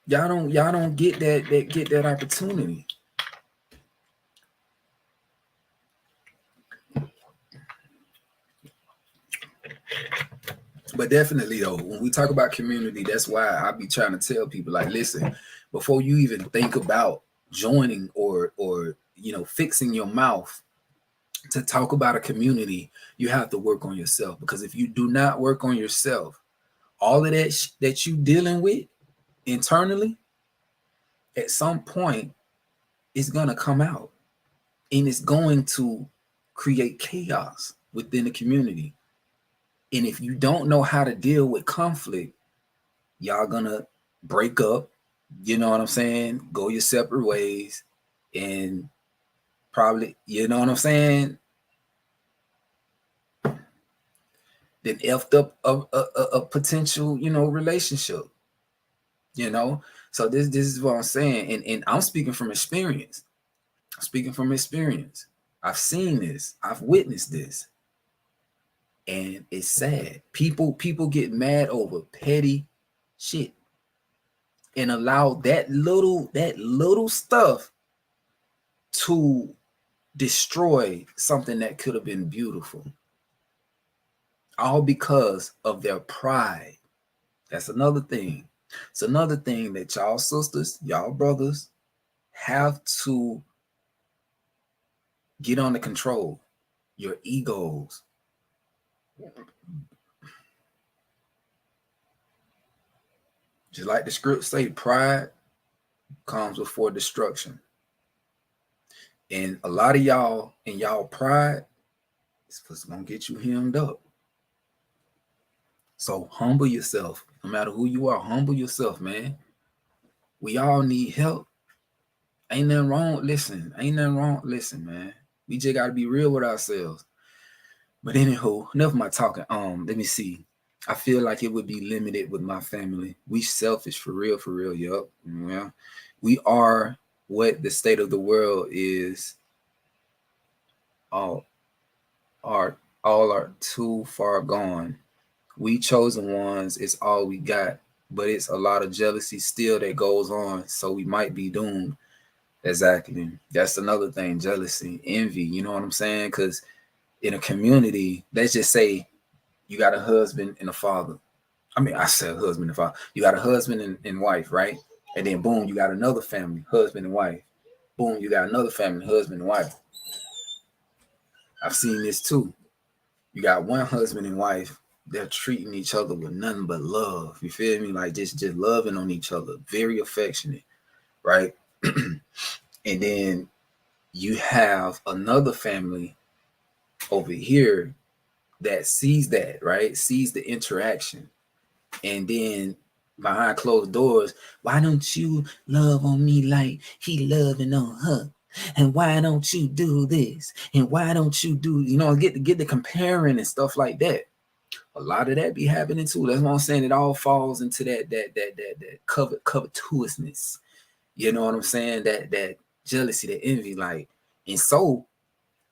Y'all don't get that opportunity. But definitely though, when we talk about community, that's why I be trying to tell people, like, listen, before you even think about joining or you know, fixing your mouth to talk about a community, you have to work on yourself. Because if you do not work on yourself, all of that that you dealing with internally, at some point, it's gonna come out, and it's going to create chaos within the community. And if you don't know how to deal with conflict, y'all gonna break up. You know what I'm saying? Go your separate ways, and probably, you know what I'm saying, then effed up a potential, you know, relationship. You know, so this is what I'm saying, and I'm speaking from experience. I'm speaking from experience. I've seen this. I've witnessed this, and it's sad. People get mad over petty shit and allow that little stuff to destroy something that could have been beautiful, all because of their pride. That's another thing. It's another thing that y'all sisters, y'all brothers have to get under control. Your egos. Just like the script say, pride comes before destruction. And a lot of y'all in y'all pride is what's gonna get you hemmed up. So humble yourself. No matter who you are, humble yourself, man. We all need help. Ain't nothing wrong. Listen, ain't nothing wrong. Listen, man. We just gotta be real with ourselves. But anywho, enough of my talking. Let me see. I feel like it would be limited with my family. We selfish for real, yup. Yeah. We are what the state of the world is. All are too far gone. We chosen ones, it's all we got. But it's a lot of jealousy still that goes on. So we might be doomed. Exactly. That's another thing, jealousy, envy. You know what I'm saying? Because in a community, let's just say you got a husband and a father. I mean, I said husband and father. You got a husband and wife, right? And then boom, you got another family, husband and wife. Boom, you got another family, husband and wife. I've seen this too. You got one husband and wife, they're treating each other with nothing but love. You feel me? Like just loving on each other, very affectionate, right? And then you have another family over here that sees that, right? Sees the interaction. And then behind closed doors, why don't you love on me like he loving on her? And why don't you do this? And why don't you do, you know, get the comparing and stuff like that. A lot of that be happening too. That's what I'm saying. It all falls into that covetousness. You know what I'm saying? That jealousy, that envy, like, and so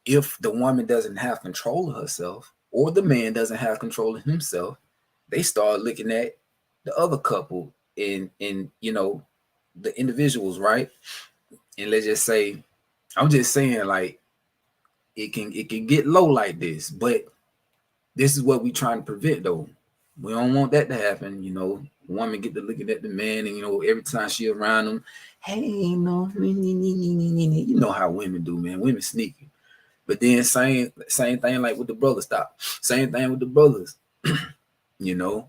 if the woman doesn't have control of herself or the man doesn't have control of himself, they start looking at the other couple in the individuals, right? And let's just say, I'm just saying, like, it can get low like this, but this is what we trying to prevent though. We don't want that to happen. Woman get to looking at the man, and every time she around him, hey, you know how women do, man. Women sneaky. But then same thing like with the brothers. Stop. Same thing with the brothers. you know,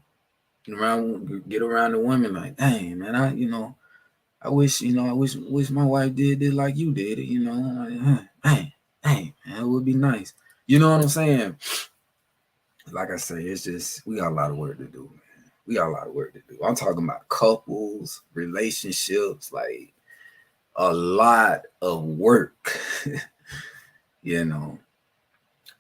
get around the women like, dang man, I wish my wife did it like you did it. Like, dang man, it would be nice. You know what I'm saying? Like I say, it's just we got a lot of work to do, man. We got a lot of work to do. I'm talking about couples, relationships, like a lot of work. you know.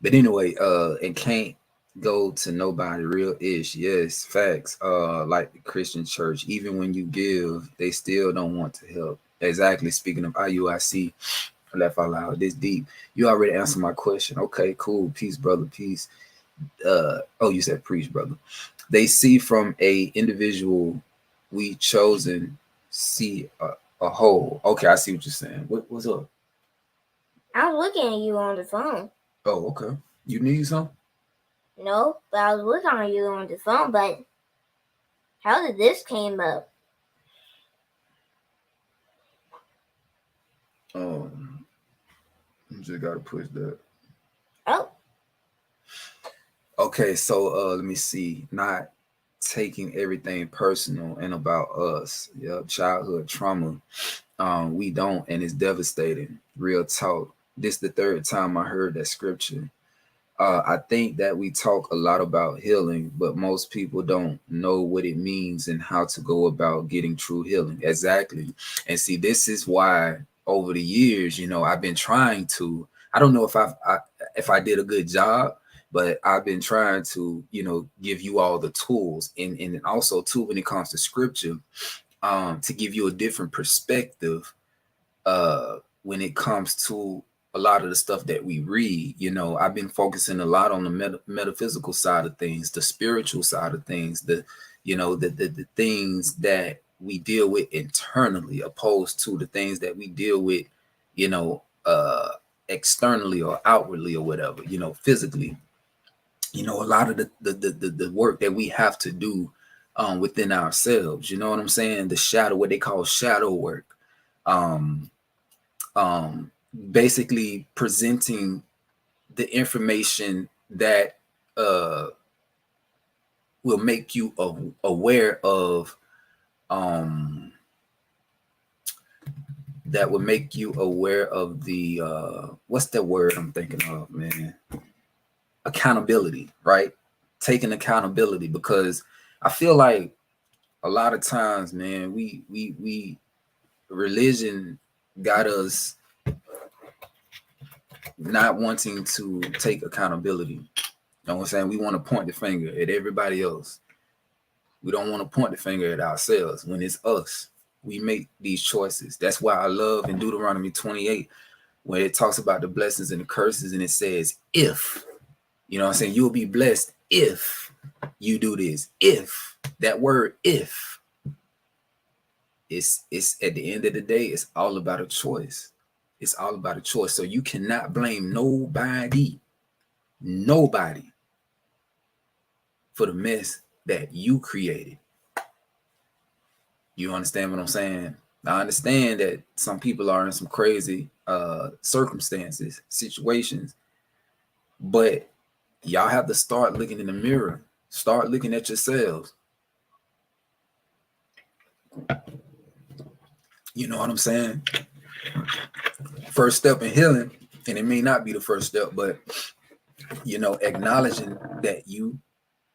But anyway, it can't go to nobody real ish. Yes, facts. Like the Christian church, even when you give, they still don't want to help. Exactly. Speaking of IUIC, left out loud, this deep. You already answered my question. Okay, cool. Peace, brother. Peace. Oh, you said preach, brother. They see from a individual we chosen see a whole. Okay, I see what you're saying. What's up? I was looking at you on the phone. Oh, okay. You need some? No, but I was looking at you on the phone. But how did this came up? You just gotta push that. Oh. Okay, so let me see. Not taking everything personal and about us. Yep, childhood trauma. We don't, and it's devastating. Real talk. This the third time I heard that scripture. I think that we talk a lot about healing, but most people don't know what it means and how to go about getting true healing. Exactly. And see, this is why over the years, I've been trying to. I don't know if I did a good job, but I've been trying to, give you all the tools, and also too when it comes to scripture, to give you a different perspective when it comes to a lot of the stuff that we read. I've been focusing a lot on the metaphysical side of things, the spiritual side of things, the things that we deal with internally, opposed to the things that we deal with, you know, uh, externally or outwardly or whatever, physically. A lot of the work that we have to do within ourselves. You know what I'm saying? The shadow, what they call shadow work. Um, Basically presenting the information that uh, will make you aware of that would make you aware of the what's the word I'm thinking of, man? Accountability, right? Taking accountability, because I feel like a lot of times, man, we religion got us not wanting to take accountability. You know what I'm saying? We want to point the finger at everybody else. We don't want to point the finger at ourselves when it's us. We make these choices. That's why I love in Deuteronomy 28, when it talks about the blessings and the curses, and it says, if, what I'm saying, you'll be blessed if you do this. If, that word if, it's at the end of the day, it's all about a choice. It's all about a choice. So you cannot blame nobody for the mess that you created. You understand what I'm saying? I understand that some people are in some crazy circumstances, situations, but y'all have to start looking in the mirror. Start looking at yourselves. You know what I'm saying? First step in healing, and it may not be the first step, but acknowledging that you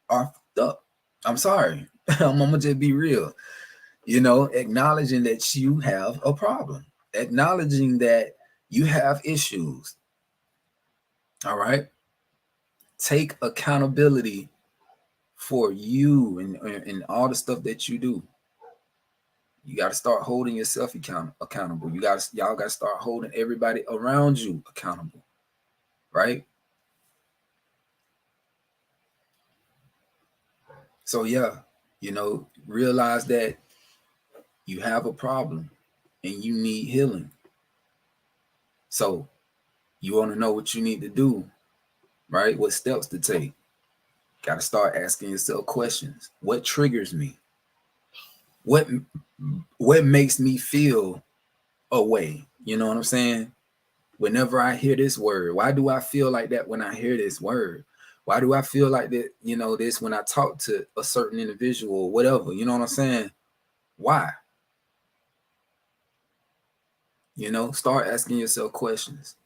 are fucked up. I'm sorry. I'm gonna just be real. Acknowledging that you have a problem, acknowledging that you have issues. All right. Take accountability for you and all the stuff that you do. You got to start holding yourself accountable. Y'all got to start holding everybody around you accountable, right? So yeah, realize that you have a problem and you need healing. So you want to know what you need to do, right? What steps to take. Got to start asking yourself questions. What triggers me? What makes me feel a way? You know what I'm saying? Whenever I hear this word, why do I feel like that when I hear this word? Why do I feel like that, this when I talk to a certain individual or whatever? You know what I'm saying? Why? Start asking yourself questions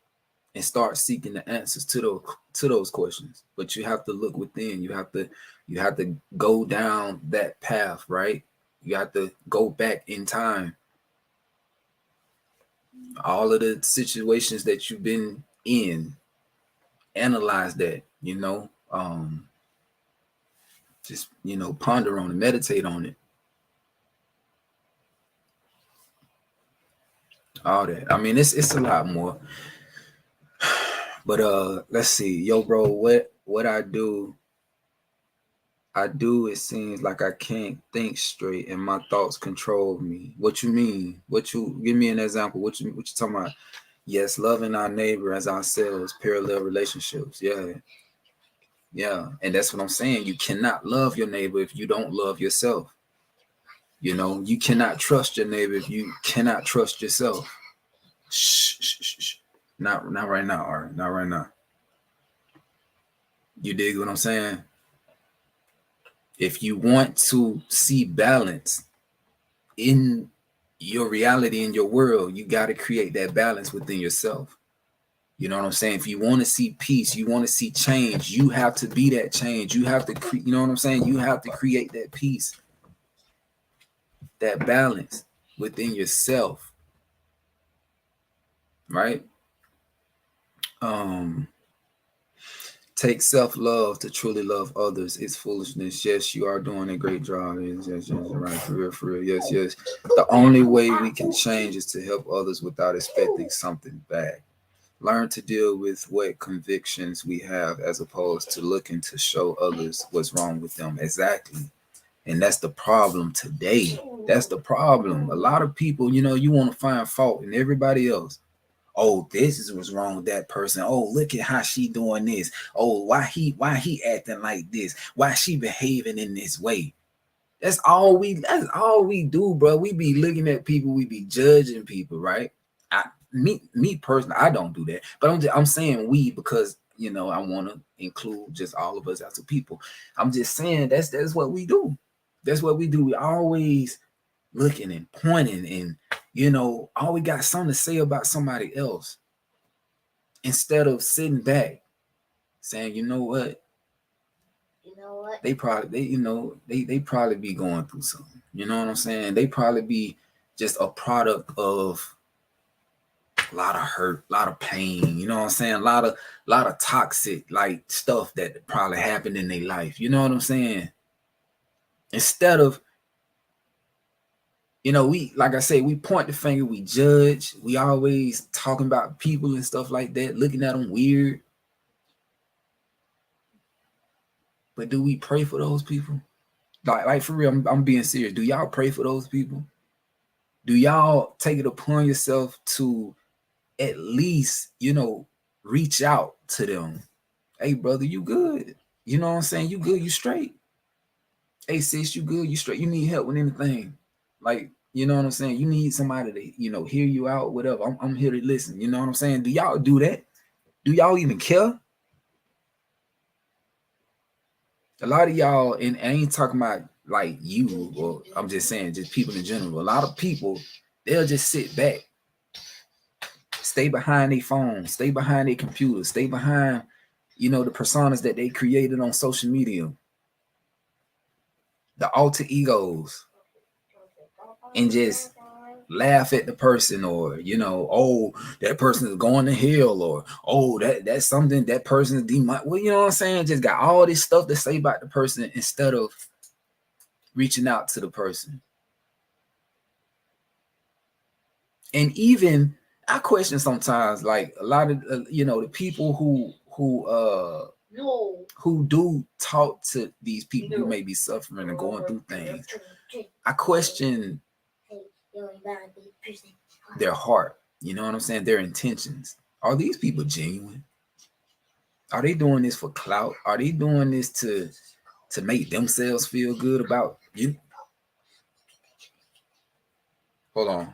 and start seeking the answers to those questions. But you have to look within. You have to go down that path, right? You have to go back in time. All of the situations that you've been in, analyze that, just ponder on it, meditate on it. All that. I mean, it's a lot more. But let's see. Yo, bro, what I do, it seems like I can't think straight and my thoughts control me. What you mean? Give me an example. What you talking about? Yes, loving our neighbor as ourselves, parallel relationships. Yeah. Yeah. And that's what I'm saying. You cannot love your neighbor if you don't love yourself. You cannot trust your neighbor if you cannot trust yourself. Shh. Not right now, all right. Not right now. You dig what I'm saying? If you want to see balance in your reality, in your world, you got to create that balance within yourself. You know what I'm saying? If you want to see peace, you want to see change, you have to be that change. You have to, you know what I'm saying? You have to create that peace, that balance within yourself, right? Take self-love to truly love others. It's foolishness. Yes, you are doing a great job. Yes, right. For real. Yes. The only way we can change is to help others without expecting something back. Learn to deal with what convictions we have as opposed to looking to show others what's wrong with them. Exactly. And that's the problem today. That's the problem. A lot of people, you want to find fault in everybody else. Oh, this is what's wrong with that person. Oh, look at how she doing this. Oh, why he acting like this? Why she behaving in this way? That's all we do, bro. We be looking at people, we be judging people, right? Me personally, I don't do that. But I'm saying we because I want to include just all of us as a people. I'm just saying that's what we do. That's what we do. We always looking and pointing and all we got something to say about somebody else instead of sitting back saying, you know what? They probably they probably be going through something. You know what I'm saying? They probably be just a product of a lot of hurt, a lot of pain, you know what I'm saying? A lot of toxic like stuff that probably happened in their life. You know what I'm saying? Instead of we, like I say, we point the finger, we judge, we always talking about people and stuff like that, looking at them weird. But do we pray for those people? Like for real, I'm being serious. Do y'all pray for those people? Do y'all take it upon yourself to at least, reach out to them? Hey, brother, you good? You know what I'm saying? You good? You straight? Hey, sis, you good? You straight? You need help with anything? Like, you know what I'm saying? You need somebody to, hear you out, whatever. I'm here to listen. You know what I'm saying? Do y'all do that? Do y'all even care? A lot of y'all, and I ain't talking about like you, or I'm just saying just people in general. A lot of people, they'll just sit back, stay behind their phone, stay behind their computer, stay behind, the personas that they created on social media, the alter egos, and just laugh at the person, or oh, that person is going to hell, or oh, that's something that person is demon. Well, you know what I'm saying? Just got all this stuff to say about the person instead of reaching out to the person. And even I question sometimes, like a lot of the people who do talk to these people who may be suffering and going through things. I question their heart. You know what I'm saying? Their intentions. Are these people genuine? Are they doing this for clout? Are they doing this to make themselves feel good about you? Hold on.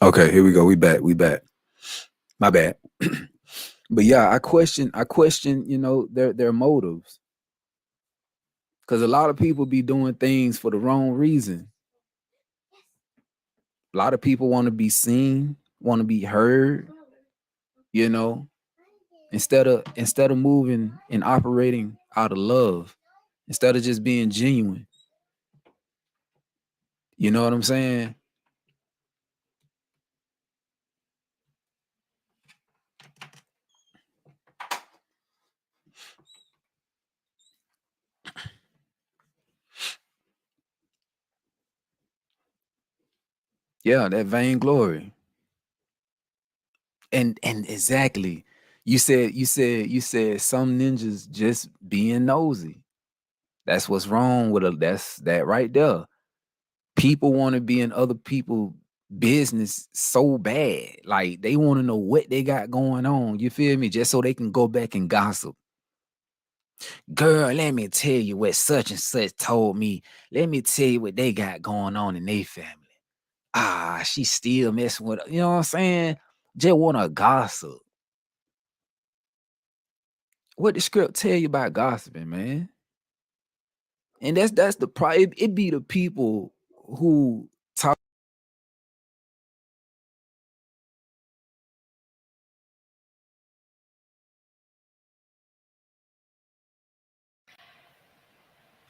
Okay, here we go. We back. We back. My bad. But yeah, I question, their motives. Because a lot of people be doing things for the wrong reason. A lot of people want to be seen, want to be heard, you know, instead of moving and operating out of love, instead of just being genuine. You know what I'm saying? Yeah, that vainglory. And exactly. You said some ninjas just being nosy. That's what's wrong with that's that right there. People want to be in other people business so bad. Like they want to know what they got going on. You feel me? Just so they can go back and gossip. Girl, let me tell you what such and such told me. Let me tell you what they got going on in their family. Ah, she still messing with her. You know what I'm saying? Just want to gossip. What the script tell you about gossiping, man? And that's the problem. It be the people who talk.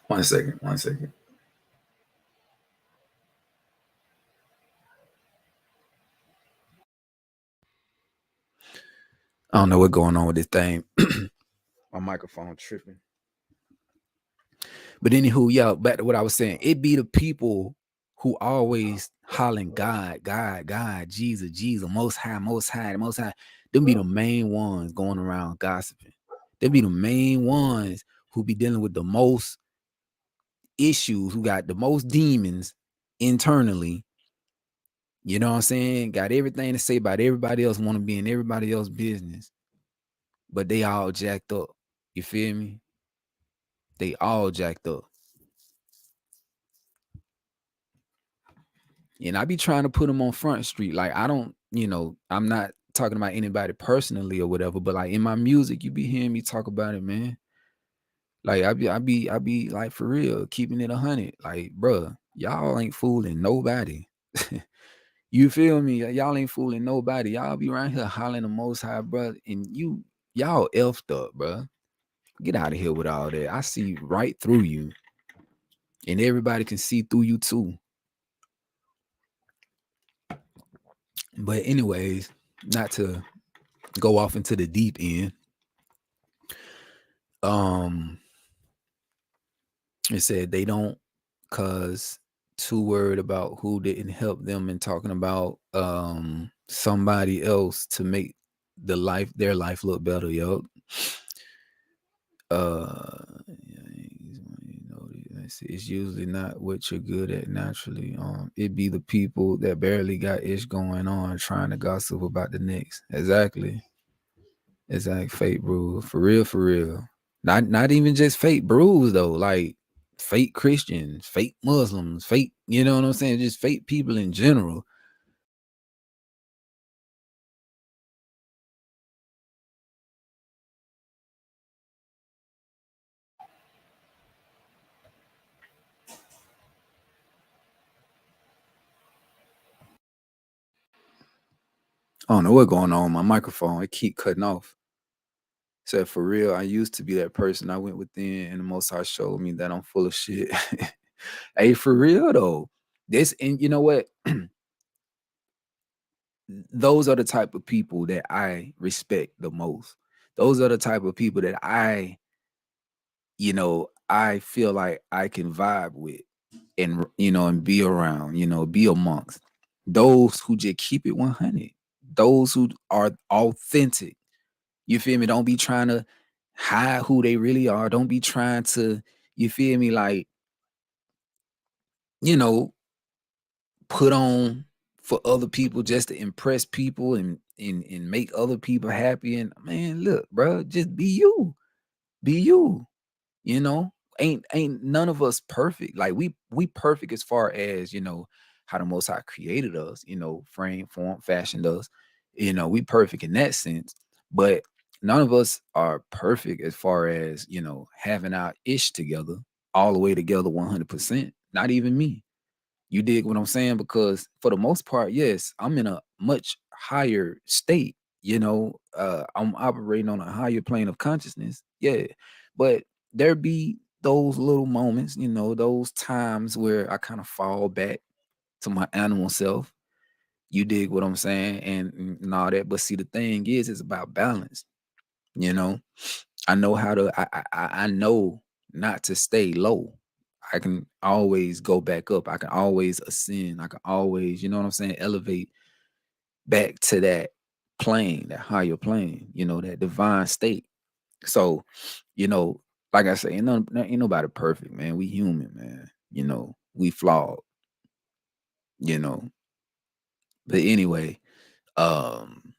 One second, one second. I don't know what's going on with this thing. My microphone tripping. But anywho, yeah, back to what I was saying. It be the people who always hollering God, God, God, Jesus, Jesus, most high, most high, most high. Them be the main ones going around gossiping. They be the main ones who be dealing with the most issues, who got the most demons internally. You know what I'm saying? Got everything to say about everybody else, want to be in everybody else's business. But they all jacked up. You feel me? They all jacked up. And I be trying to put them on Front Street. Like I don't, I'm not talking about anybody personally or whatever, but like in my music, you be hearing me talk about it, man. Like I be like for real, keeping it 100. Like, bruh, y'all ain't fooling nobody. You feel me? Y'all ain't fooling nobody. Y'all be around here hollering the most high, bruh, and y'all elfed up, bruh. Get out of here with all that. I see right through you, and everybody can see through you too. But anyways, not to go off into the deep end. Um, it said they don't cause too worried about who didn't help them and talking about somebody else to make their life look better, yo. It's usually not what you're good at naturally. It be the people that barely got ish going on trying to gossip about the next. Exactly. Exactly. Fake brews. For real, for real. Not even just fake brews though. Like fake Christians, fake Muslims, fake, you know what I'm saying? Just fake people in general. I don't know what's going on with my microphone. It keep cutting off. Said for real, I used to be that person. I went within, and the Most High showed me that I'm full of shit. Hey, for real though. This, and you know what? those are the type of people that I respect the most. Those are the type of people that I feel like I can vibe with and, and be around, be amongst those who just keep it 100, those who are authentic. You feel me? Don't be trying to hide who they really are. Don't be trying to, you feel me, like, you know, put on for other people just to impress people and make other people happy. And man, look, bro, just be you. Be you. You know, ain't none of us perfect. Like we perfect as far as, how the Most High created us, frame, form, fashioned us. We perfect in that sense. But none of us are perfect as far as, having our ish together, all the way together 100%. Not even me. You dig what I'm saying? Because for the most part, yes, I'm in a much higher state. I'm operating on a higher plane of consciousness. Yeah. But there be those little moments, those times where I kind of fall back to my animal self. You dig what I'm saying? And all that. But see, the thing is, it's about balance. You know, I know how to, I know not to stay low. I can always go back up. I can always ascend. I can always, you know what I'm saying, elevate back to that plane, that higher plane, that divine state. So, you know, like I say, ain't nobody perfect, man. We human, man. We flawed, you know. But anyway, um,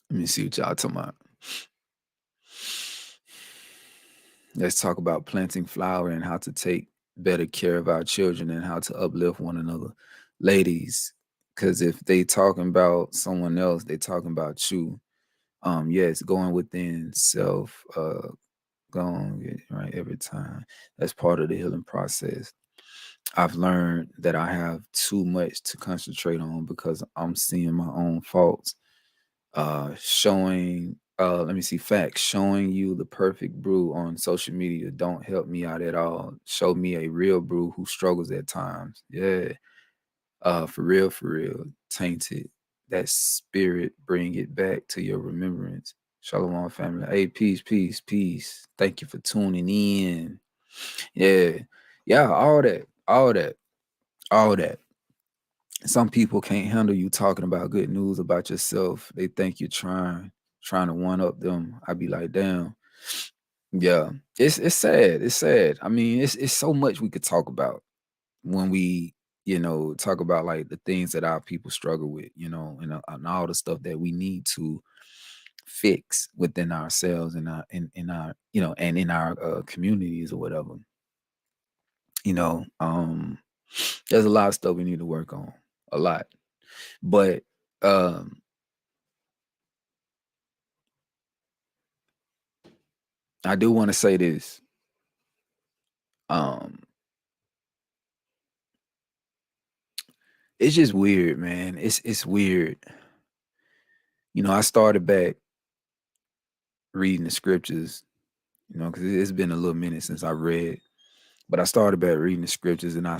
let me see what y'all talking about. Let's talk about planting flower and how to take better care of our children and how to uplift one another. Ladies, because if they talking about someone else, they talking about you. Yes, going within self, going get it right every time. That's part of the healing process. I've learned that I have too much to concentrate on because I'm seeing my own faults. Showing let me see facts. Showing you the perfect brew on social media don't help me out at all. Show me a real brew who struggles at times. Yeah. For real, for real. Tainted. That spirit, bring it back to your remembrance. Shalom family. Hey, peace, peace, peace. Thank you for tuning in. Yeah. Yeah, all that, all that, all that. Some people can't handle you talking about good news about yourself. They think you're trying to one up them. I be like, damn. Yeah. It's sad. It's sad. I mean, it's so much we could talk about when we, talk about like the things that our people struggle with, and all the stuff that we need to fix within ourselves and in our, and in our communities or whatever. There's a lot of stuff we need to work on. A lot. But I do want to say this. Um, it's just weird, man. It's weird. I started back reading the scriptures, because it's been a little minute since I read. But I started back reading the scriptures, and I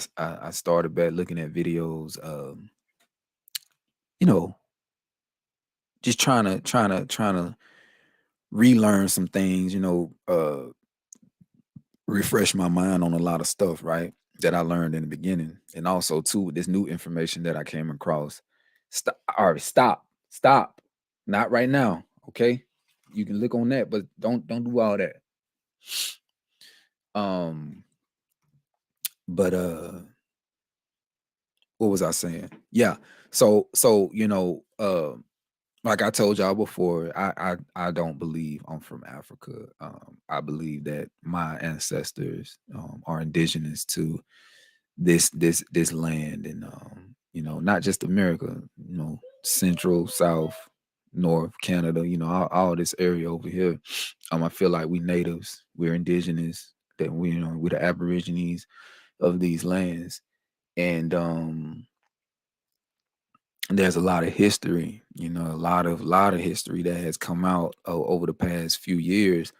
started back looking at videos. You know, just trying to relearn some things. Refresh my mind on a lot of stuff, right? That I learned in the beginning. And also too, with this new information that I came across. All right, stop. Not right now. Okay. You can look on that, but don't do all that. But what was I saying? Yeah. So like I told y'all before, I don't believe I'm from Africa. I believe that my ancestors are indigenous to this land, and not just America, Central, South, North, Canada, all this area over here. I feel like we natives, we're indigenous, that we're the aborigines of these lands. And there's a lot of history, a lot of history that has come out over the past few years.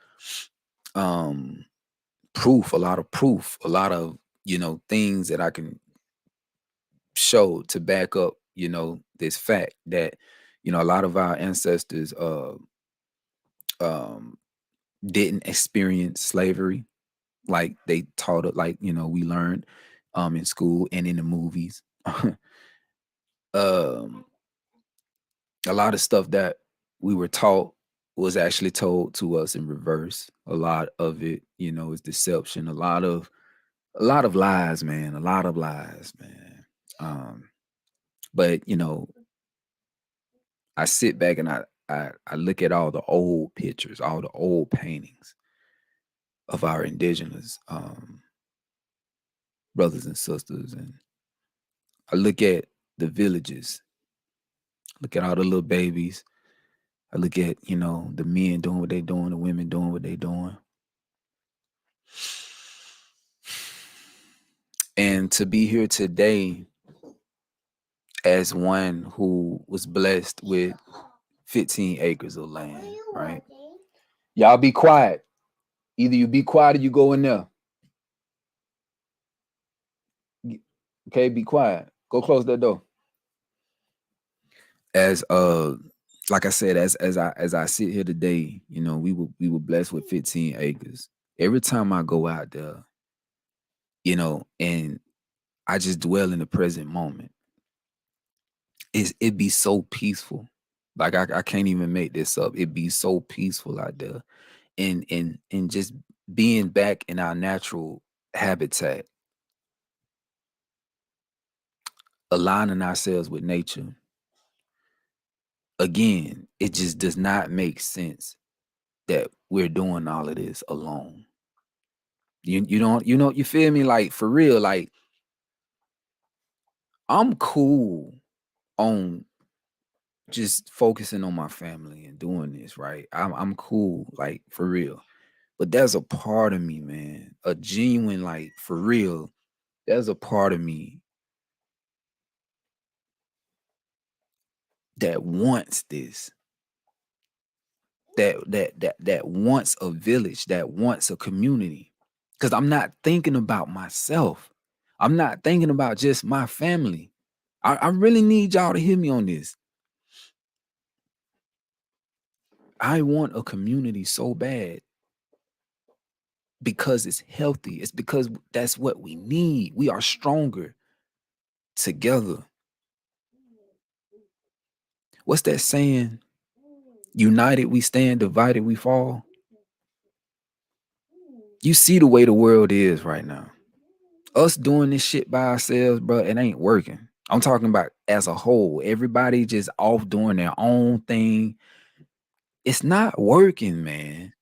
Proof, a lot of proof, a lot of things that I can show to back up, this fact that, a lot of our ancestors um didn't experience slavery like they taught it, like, we learned in school and in the movies. um a lot of stuff that we were taught was actually told to us in reverse. A lot of it, is deception. A lot of lies, man. A lot of lies, man. But I sit back and I look at all the old pictures, all the old paintings of our indigenous brothers and sisters, and I look at the villages, look at all the little babies. I look at, the men doing what they doing, the women doing what they doing. And to be here today as one who was blessed with 15 acres of land, right? Y'all be quiet. Either you be quiet or you go in there. Okay, be quiet. Go close that door. As like I said, as I sit here today, we were blessed with 15 acres. Every time I go out there, and I just dwell in the present moment, it be so peaceful. Like I can't even make this up. It be so peaceful out there. And just being back in our natural habitat, aligning ourselves with nature. Again, it just does not make sense that we're doing all of this alone. You don't, you feel me? Like, for real, like, I'm cool on just focusing on my family and doing this, right? I'm cool, like, for real. But there's a part of me, man, a genuine, like, for real, there's a part of me that wants this, that wants a village, that wants a community. Because I'm not thinking about myself. I'm not thinking about just my family. I really need y'all to hear me on this. I want a community so bad because it's healthy. It's because that's what we need. We are stronger together. What's that saying? United we stand, divided we fall. You see the way the world is right now. Us doing this shit by ourselves, bro, it ain't working. I'm talking about as a whole. Everybody just off doing their own thing. It's not working, man.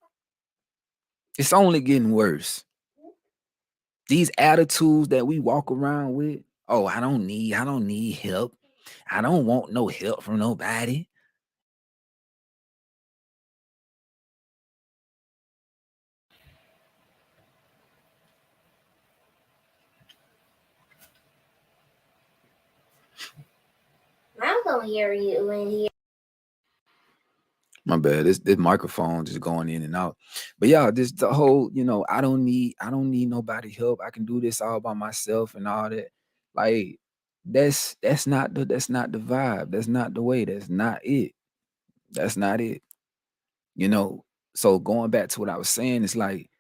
It's only getting worse. These attitudes that we walk around with, oh, I don't need help. I don't want no help from nobody. I'm gonna hear you in here. My bad. This microphone just going in and out. But yeah, this the whole, I don't need nobody help. I can do this all by myself and all that. Like, that's not the vibe. That's not the way. That's not it. That's not it. So going back to what I was saying, it's like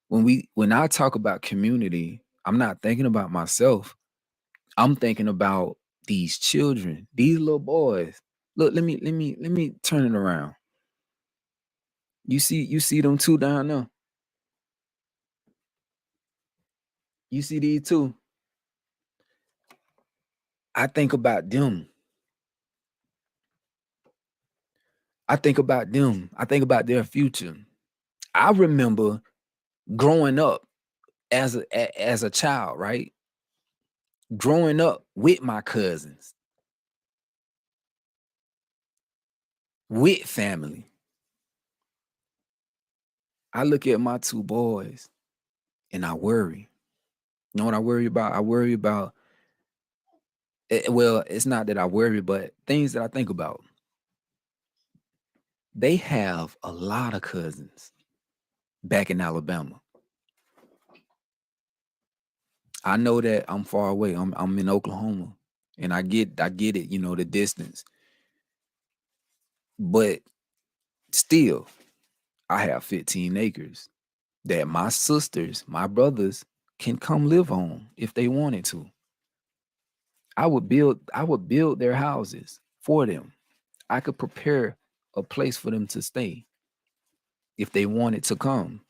when I talk about community, I'm not thinking about myself. I'm thinking about these children, these little boys. Look, let me turn it around. You see them two down there. You see these two. I think about them. I think about them. I think about their future. I remember growing up as a child, right? Growing up with my cousins, with family. I look at my two boys and I worry. You know what I worry about? I worry about, well, it's not that I worry, but things that I think about. They have a lot of cousins back in Alabama. I know that I'm far away. I'm in Oklahoma. And I get it, the distance. But still, I have 15 acres that my sisters, my brothers can come live on if they wanted to. I would build their houses for them. I could prepare a place for them to stay if they wanted to come.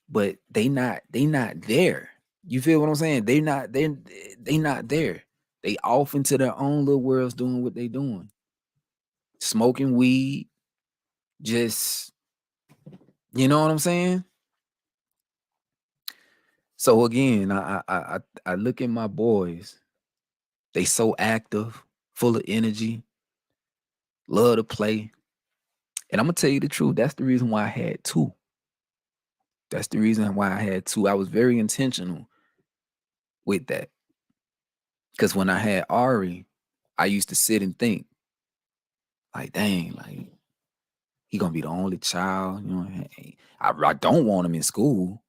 But they not there. You feel what I'm saying? They not there. They off into their own little worlds doing what they doing. Smoking weed, just you know what I'm saying? So again, I look at my boys. They so active, full of energy, love to play. And I'm gonna tell you the truth. That's the reason why I had two. That's the reason why I had two. I was very intentional with that. Because when I had Ari, I used to sit and think, like, dang, like he gonna be the only child. I don't want him in school.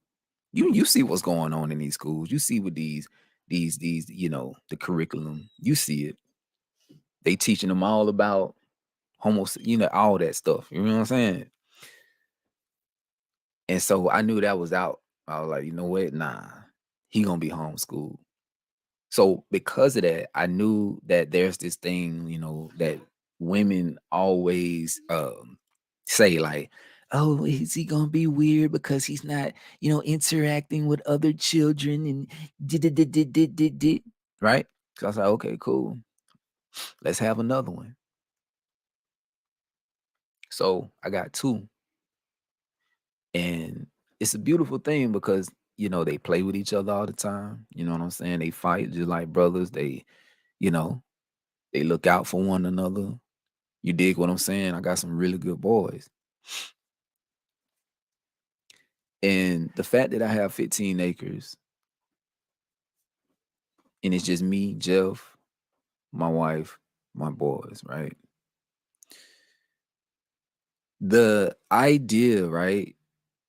You see what's going on in these schools. You see what these the curriculum. You see it. They teaching them all about all that stuff. You know what I'm saying? And so I knew that was out. I was like, you know what? Nah, he gonna be homeschooled. So because of that, I knew that there's this thing, that women always say like, oh, is he gonna be weird because he's not, interacting with other children and did, right? So I was like, okay, cool. Let's have another one. So I got two. And it's a beautiful thing because, they play with each other all the time. You know what I'm saying? They fight just like brothers. You know, they look out for one another. You dig what I'm saying? I got some really good boys. And the fact that I have 15 acres and it's just me, Jeff, my wife, my boys, right? The idea, right?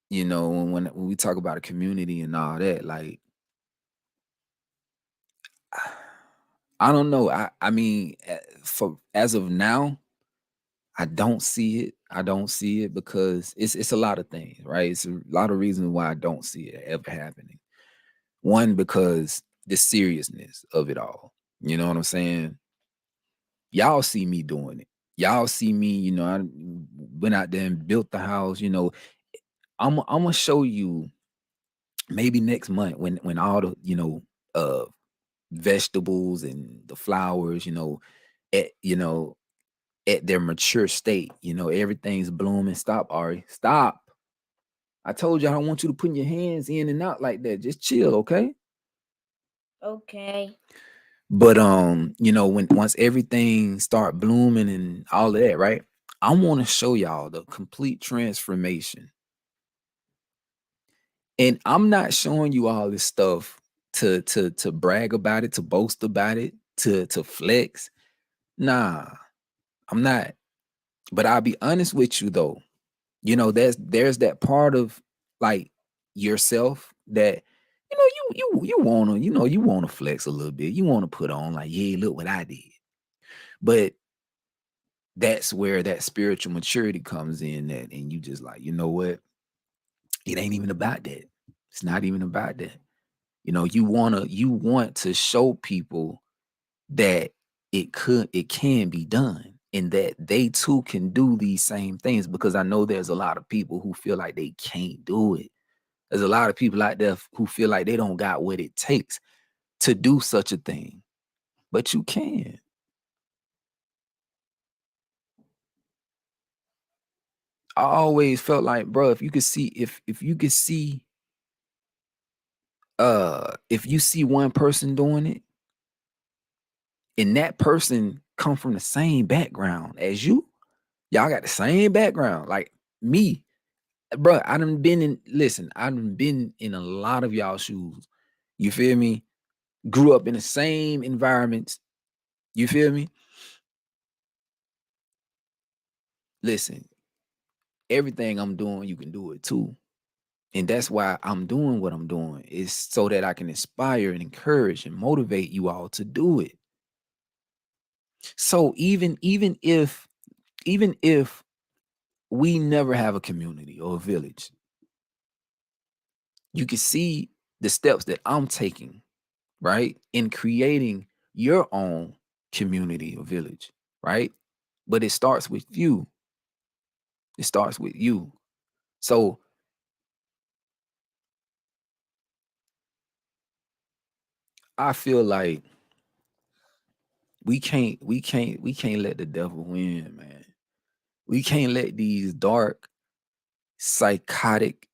When we talk about a community and all that, like, I don't know. I mean, for as of now, I don't see it. I don't see it because it's a lot of things, right? It's a lot of reasons why I don't see it ever happening. One, because the seriousness of it all. You know what I'm saying? Y'all see me doing it. Y'all see me, I went out there and built the house, I'm gonna show you maybe next month when all the, vegetables and the flowers, at at their mature state, everything's blooming. Stop, Ari. Stop. I told you I don't want you to put your hands in and out like that. Just chill, okay? Okay. But when once everything start blooming and all of that, right? I want to show y'all the complete transformation. And I'm not showing you all this stuff to brag about it, to boast about it, to flex. Nah, I'm not. But I'll be honest with you though. There's that part of like yourself that you wanna you wanna flex a little bit. You wanna put on like, yeah, look what I did. But that's where that spiritual maturity comes in, that and you just like, you know what? It ain't even about that. It's not even about that. You want to show people that it can be done and that they too can do these same things, because I know there's a lot of people who feel like they can't do it. There's a lot of people out there who feel like they don't got what it takes to do such a thing, but you can. I always felt like, bro, if you could see if you see one person doing it and that person come from the same background as you, y'all got the same background like me, bro. I done been in a lot of y'all shoes. You feel me? Grew up in the same environments. You feel me? Listen, everything I'm doing, you can do it too. And that's why I'm doing what I'm doing, is so that I can inspire and encourage and motivate you all to do it. So even if we never have a community or a village, you can see the steps that I'm taking, right, in creating your own community or village, right? But it starts with you. It starts with you. So I feel like we can't let the devil win, man. We can't let these dark, psychotic,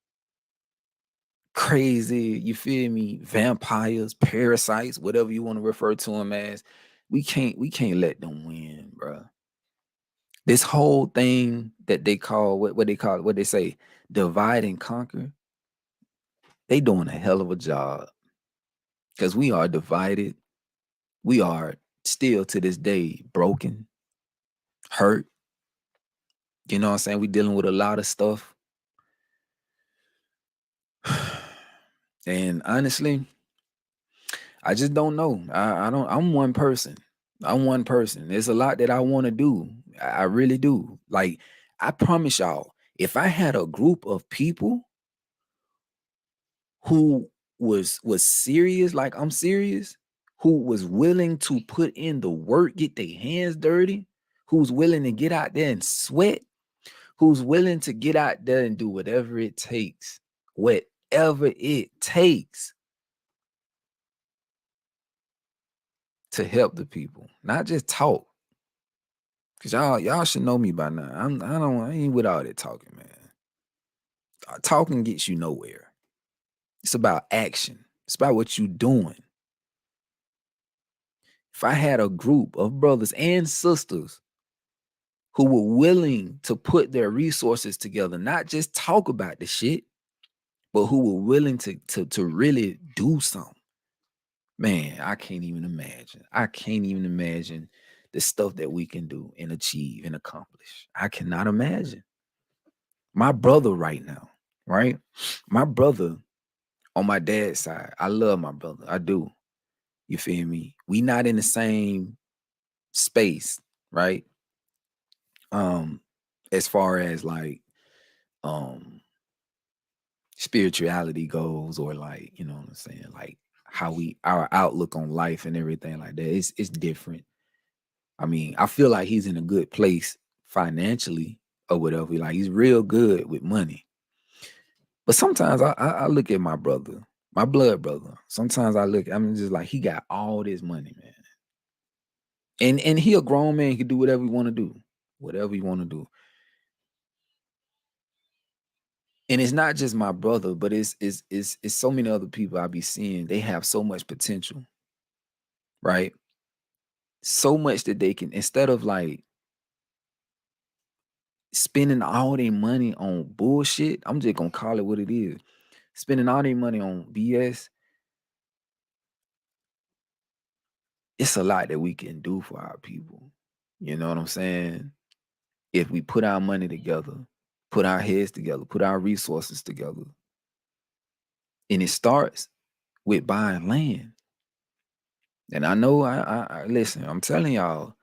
crazy, you feel me, vampires, parasites, whatever you want to refer to them as, we can't let them win, bro. This whole thing that they call what they call, what they say, divide and conquer, they doing a hell of a job, because we are divided. We are still to this day broken, hurt. You know what I'm saying? We dealing with a lot of stuff. And honestly, I just don't know. I don't. I'm one person. I'm one person. There's a lot that I want to do. I really do. Like, I promise y'all, if I had a group of people who was serious, like I'm serious, who was willing to put in the work, get their hands dirty, who's willing to get out there and sweat, who's willing to get out there and do whatever it takes to help the people, not just talk. Cause y'all should know me by now. I ain't with all that talking, man. Talking gets you nowhere. It's about action. It's about what you doing. If I had a group of brothers and sisters who were willing to put their resources together, not just talk about the shit, but who were willing to really do something, man, I can't even imagine. I can't even imagine the stuff that we can do and achieve and accomplish. I cannot imagine. My brother right now, right? My brother on my dad's side, I love my brother. I do. You feel me? We not in the same space, right? Um, as far as like um spirituality goes, or like, you know what I'm saying, like how our outlook on life and everything like that. It's different. I mean, I feel like he's in a good place financially or whatever. Like, he's real good with money. But sometimes I look at my brother, my blood brother. Sometimes I'm just like, he got all this money, man. And he a grown man, he can do whatever he want to do. Whatever he want to do. And it's not just my brother, but it's so many other people I be seeing. They have so much potential, right? So much that they can, instead of like spending all their money on bullshit, I'm just gonna call it what it is. Spending all their money on BS, it's a lot that we can do for our people. You know what I'm saying? If we put our money together, put our heads together, put our resources together. And it starts with buying land. And I know I listen, I'm telling y'all,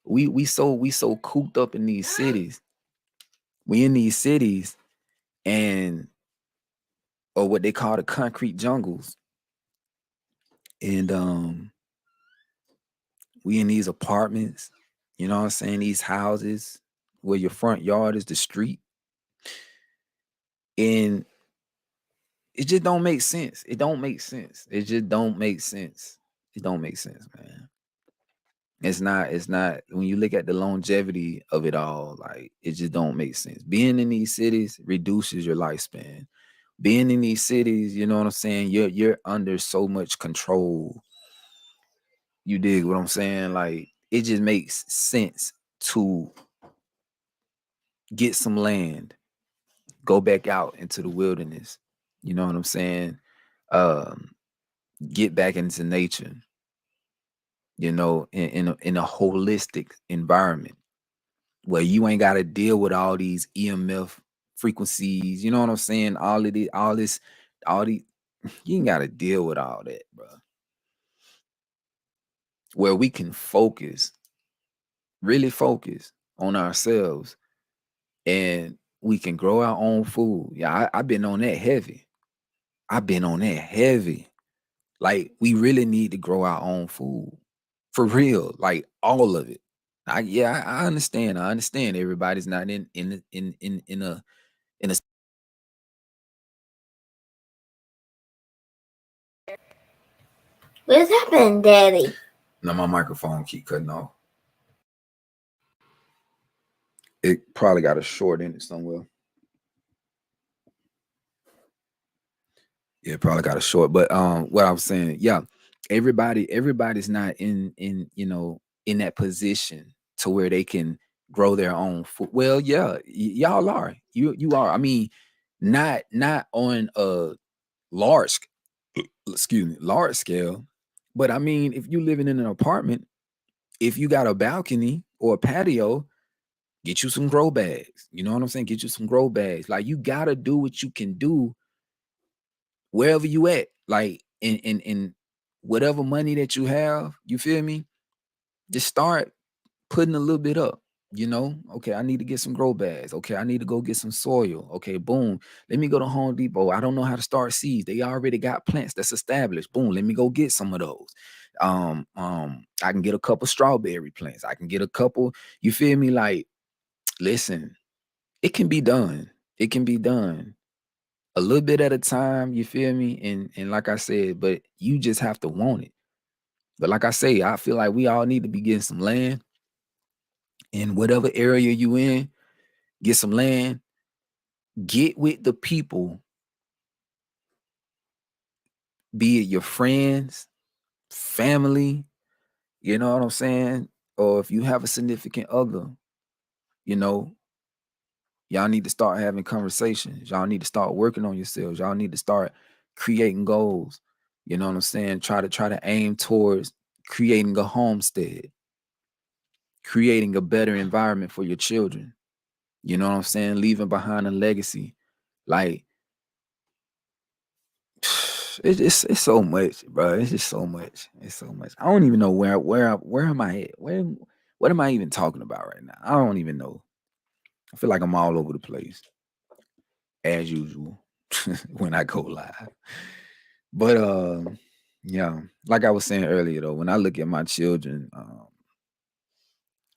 we so cooped up in these cities. We in these cities, and or what they call the concrete jungles. And we in these apartments, you know what I'm saying, these houses where your front yard is the street. And it just don't make sense. It don't make sense. It just don't make sense. It don't make sense, man. It's not when you look at the longevity of it all, like, it just don't make sense. Being in these cities reduces your lifespan. Being in these cities, you know what I'm saying, you're under so much control. You dig what I'm saying? Like, it just makes sense to get some land, go back out into the wilderness. You know what I'm saying? Um, get back into nature, you know, in a holistic environment where you ain't got to deal with all these EMF frequencies. You know what I'm saying? All of it, all the you ain't gotta deal with all that, bro. Where we can focus, really focus on ourselves, and we can grow our own food. Yeah, I've been on that heavy. I've been on that heavy. Like, we really need to grow our own food. For real. Like, all of it. I understand. I understand everybody's not in a What's happening, Daddy? no, my microphone keep cutting off. It probably got a short in it somewhere. Yeah, probably got a short. But what I was saying, yeah, everybody's not in in that position to where they can grow their own food. Well, yeah, y'all are. You are. I mean, not on a large large scale. But I mean, if you living in an apartment, if you got a balcony or a patio, get you some grow bags. You know what I'm saying? Get you some grow bags. Like, you gotta do what you can do wherever you at. Like, in whatever money that you have, you feel me? Just start putting a little bit up. Okay, I need to get some grow bags. Okay, I need to go get some soil. Okay, boom. Let me go to Home Depot. I don't know how to start seeds. They already got plants that's established. Boom, let me go get some of those. I can get a couple strawberry plants. I can get a couple, you feel me? Like, listen, it can be done. It can be done. A little bit at a time, you feel me? And like I said, but you just have to want it. But like I say, I feel like we all need to be getting some land in whatever area you in. Get some land. Get with the people, be it your friends, family, you know what I'm saying? Or if you have a significant other, you know, y'all need to start having conversations. Y'all need to start working on yourselves. Y'all need to start creating goals. You know what I'm saying? Try to aim towards creating a homestead, creating a better environment for your children. You know what I'm saying? Leaving behind a legacy. Like, it's so much, bro. It's just so much. It's so much. I don't even know where am I at? What am I even talking about right now? I don't even know. I feel like I'm all over the place, as usual, when I go live. But yeah, like I was saying earlier though, when I look at my children,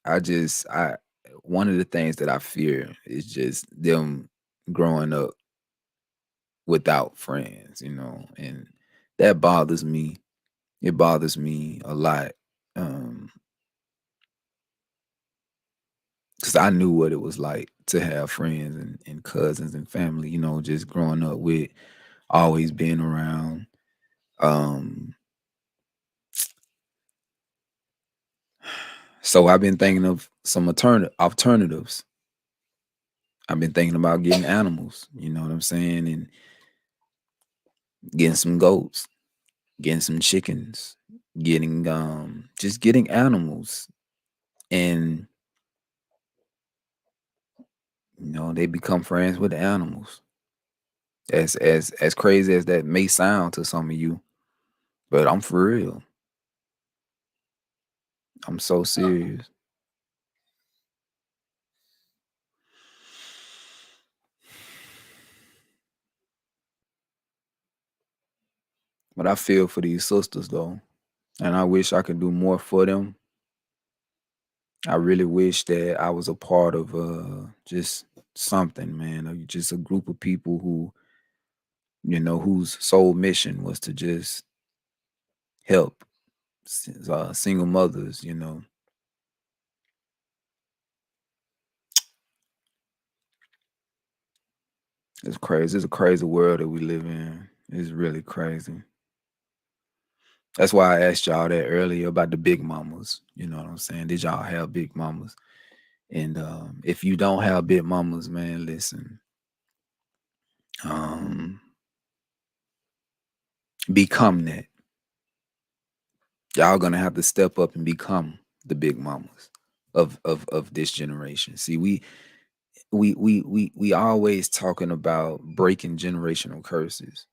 I one of the things that I fear is just them growing up without friends, and that bothers me. It bothers me a lot. Because I knew what it was like to have friends and cousins and family, just growing up with, always being around. Um, so I've been thinking of some alternatives. I've been thinking about getting animals, you know what I'm saying? And getting some goats, getting some chickens, getting just getting animals. And they become friends with the animals. As crazy as that may sound to some of you, but I'm for real. I'm so serious. But I feel for these sisters though, and I wish I could do more for them. I really wish that I was a part of just something, man, or just a group of people who, whose sole mission was to just help single mothers. It's crazy. It's a crazy world that we live in. It's really crazy. That's why I asked y'all that earlier about the big mamas. You know what I'm saying? Did y'all have big mamas? And if you don't have big mamas, man, listen. Um, become that. Y'all gonna have to step up and become the big mamas of this generation. See, we always talking about breaking generational curses.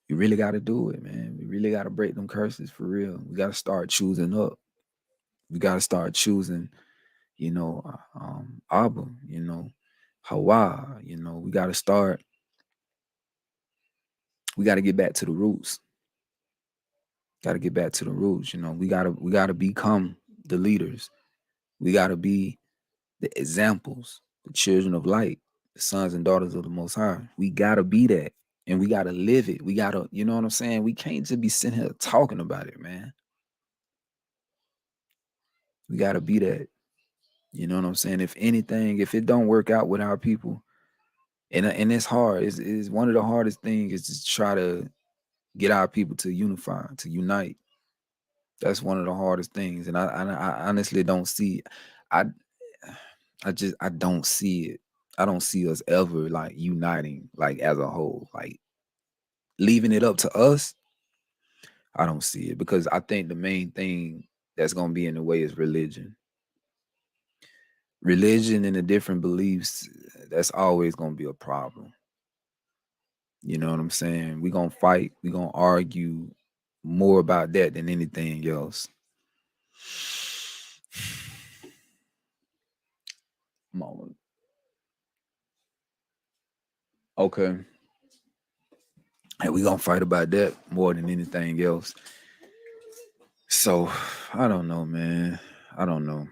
You really got to do it, man. We really got to break them curses for real. We got to start choosing up. We got to start choosing, Abba, Hawa, we got to start. We got to get back to the roots. Got to get back to the roots. We gotta become the leaders. We gotta be the examples, the children of light, the sons and daughters of the Most High. We gotta be that, and we gotta live it. We gotta, you know what I'm saying? We can't just be sitting here talking about it, man. We gotta be that. You know what I'm saying? If anything, if it don't work out with our people, and it's hard. It's one of the hardest things is to try to get our people to unify, to unite. That's one of the hardest things, and I honestly don't see. I I don't see it. I don't see us ever like uniting like as a whole, like leaving it up to us. I don't see it because I think the main thing that's gonna be in the way is religion. Religion and the different beliefs, that's always gonna be a problem. You know what I'm saying? We're gonna fight, we're gonna argue more about that than anything else. Moment. Okay. And we're gonna fight about that more than anything else. So I don't know, man. I don't know.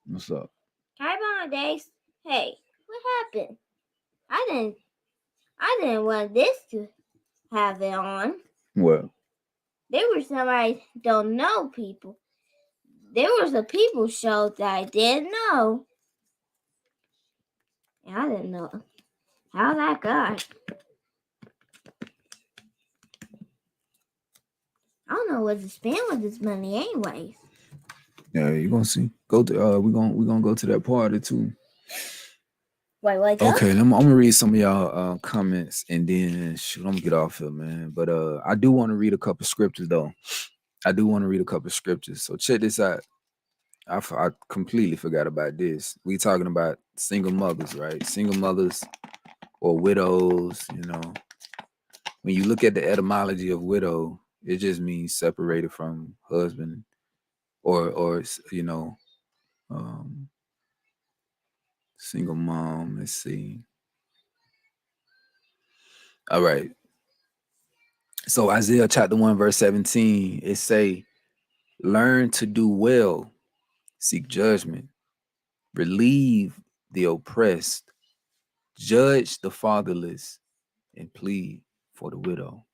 What's up? Hi, Days. Hey, what happened? I didn't want this to have it on. What? There were some I don't know people. There was a people show that I didn't know. And I didn't know how that got. I don't know what to spend with this money anyways. Yeah, you're gonna see. Go to we're gonna go to that party too. Wait, wake Okay, up? I'm gonna read some of y'all comments and then shoot, I'm gonna get off here, man. But I do want to read a couple scriptures though. I do want to read a couple scriptures. So check this out. I completely forgot about this. We talking about single mothers, right? Single mothers or widows. When you look at the etymology of widow, it just means separated from husband, or single mom. Let's see. All right. So Isaiah chapter 1, verse 17, it say, learn to do well, seek judgment, relieve the oppressed, judge the fatherless, and plead for the widow.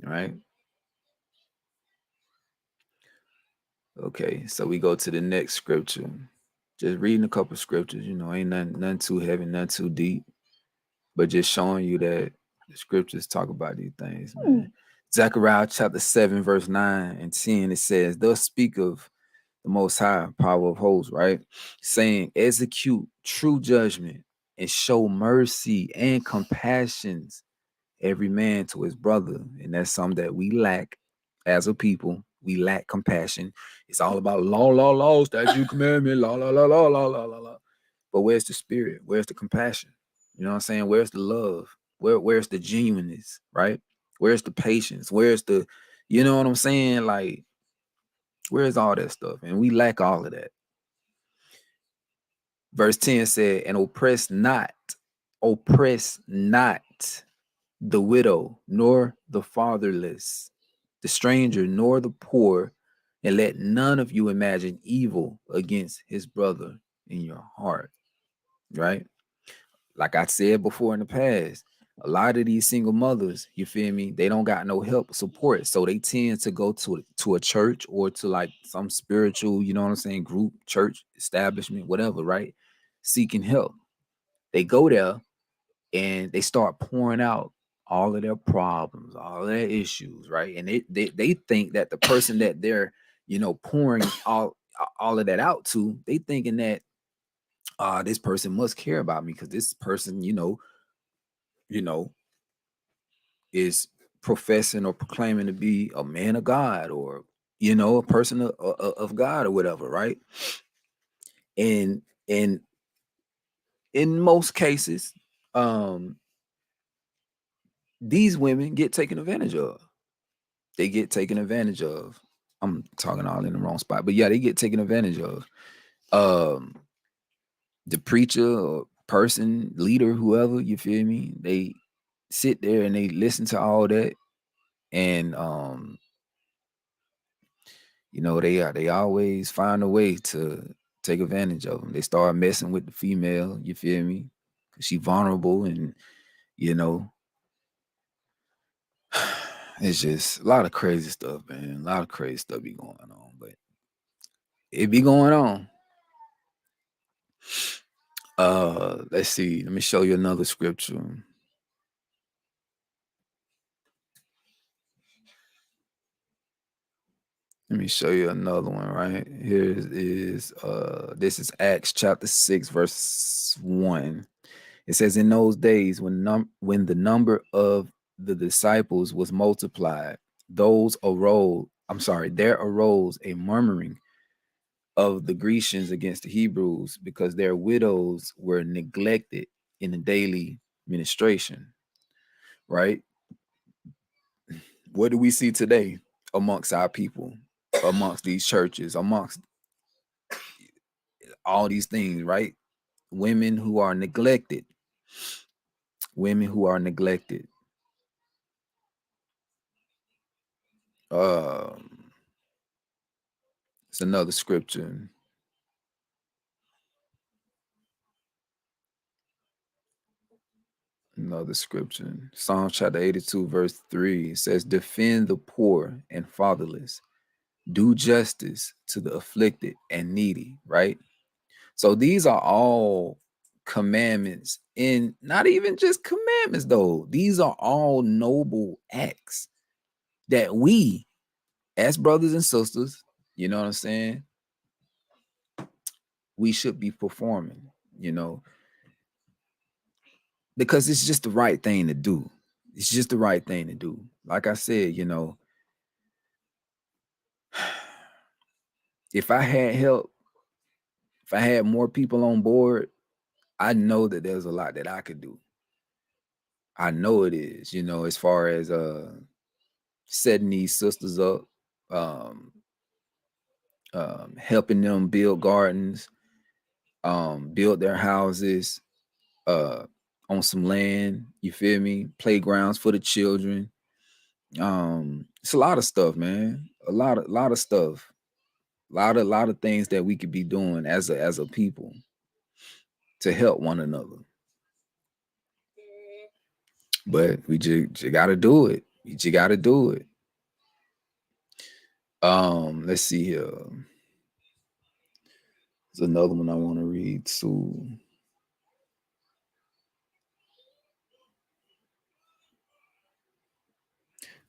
All right. Okay, so we go to the next scripture. Just reading a couple scriptures, ain't nothing too heavy, nothing too deep, but just showing you that the scriptures talk about these things, man. Zechariah chapter 7, verse 9 and 10, it says, thus speak of the Most High, power of hosts, right? Saying, execute true judgment and show mercy and compassions every man to his brother. And that's something that we lack as a people. We lack compassion. It's all about law, statute, commandment, law. But where's the spirit? Where's the compassion? You know what I'm saying? Where's the love? Where's the genuineness, right? Where's the patience? Where's the, you know what I'm saying? Like, where's all that stuff? And we lack all of that. Verse 10 said, and oppress not the widow, nor the fatherless, the stranger, nor the poor, and let none of you imagine evil against his brother in your heart. Right? Like I said before in the past, a lot of these single mothers, you feel me, they don't got no help support. So they tend to go to a church or to like some spiritual, you know what I'm saying, group, church, establishment, whatever, right? Seeking help. They go there and they start pouring out all of their problems, all of their issues, right? And they think that the person that they're, pouring all of that out to, they thinking that this person must care about me because this person, is professing or proclaiming to be a man of God or, a person of God or whatever, right? And in most cases, these women get taken advantage of. They get taken advantage of. I'm talking all in the wrong spot, but yeah, they get taken advantage of. Um, the preacher or person, leader, whoever, you feel me? They sit there and they listen to all that, and they always find a way to take advantage of them. They start messing with the female, you feel me? 'Cause she vulnerable, and you know, it's just a lot of crazy stuff, man. A lot of crazy stuff be going on, but it be going on. Let's see. Let me show you another scripture. Let me show you another one right here. Is this is Acts chapter 6, verse 1. It says, in those days when the number of the disciples was multiplied, there arose a murmuring of the Grecians against the Hebrews, because their widows were neglected in the daily ministration. Right? What do we see today amongst our people, amongst these churches, amongst all these things, right? Women who are neglected. Women who are neglected. It's another scripture. Another scripture. Psalm chapter 82, verse 3. It says, defend the poor and fatherless. Do justice to the afflicted and needy, right? So these are all commandments, and not even just commandments, though. These are all noble acts that we, as brothers and sisters, you know what I'm saying, we should be performing, because it's just the right thing to do. It's just the right thing to do. Like I said, if I had help, if I had more people on board, I know that there's a lot that I could do. I know it is, as far as setting these sisters up, helping them build gardens, build their houses on some land, you feel me? Playgrounds for the children. It's a lot of stuff, man. A lot of stuff. A lot of things that we could be doing as a people to help one another. But we just gotta do it. You just gotta do it. Let's see here. There's another one I want to read too.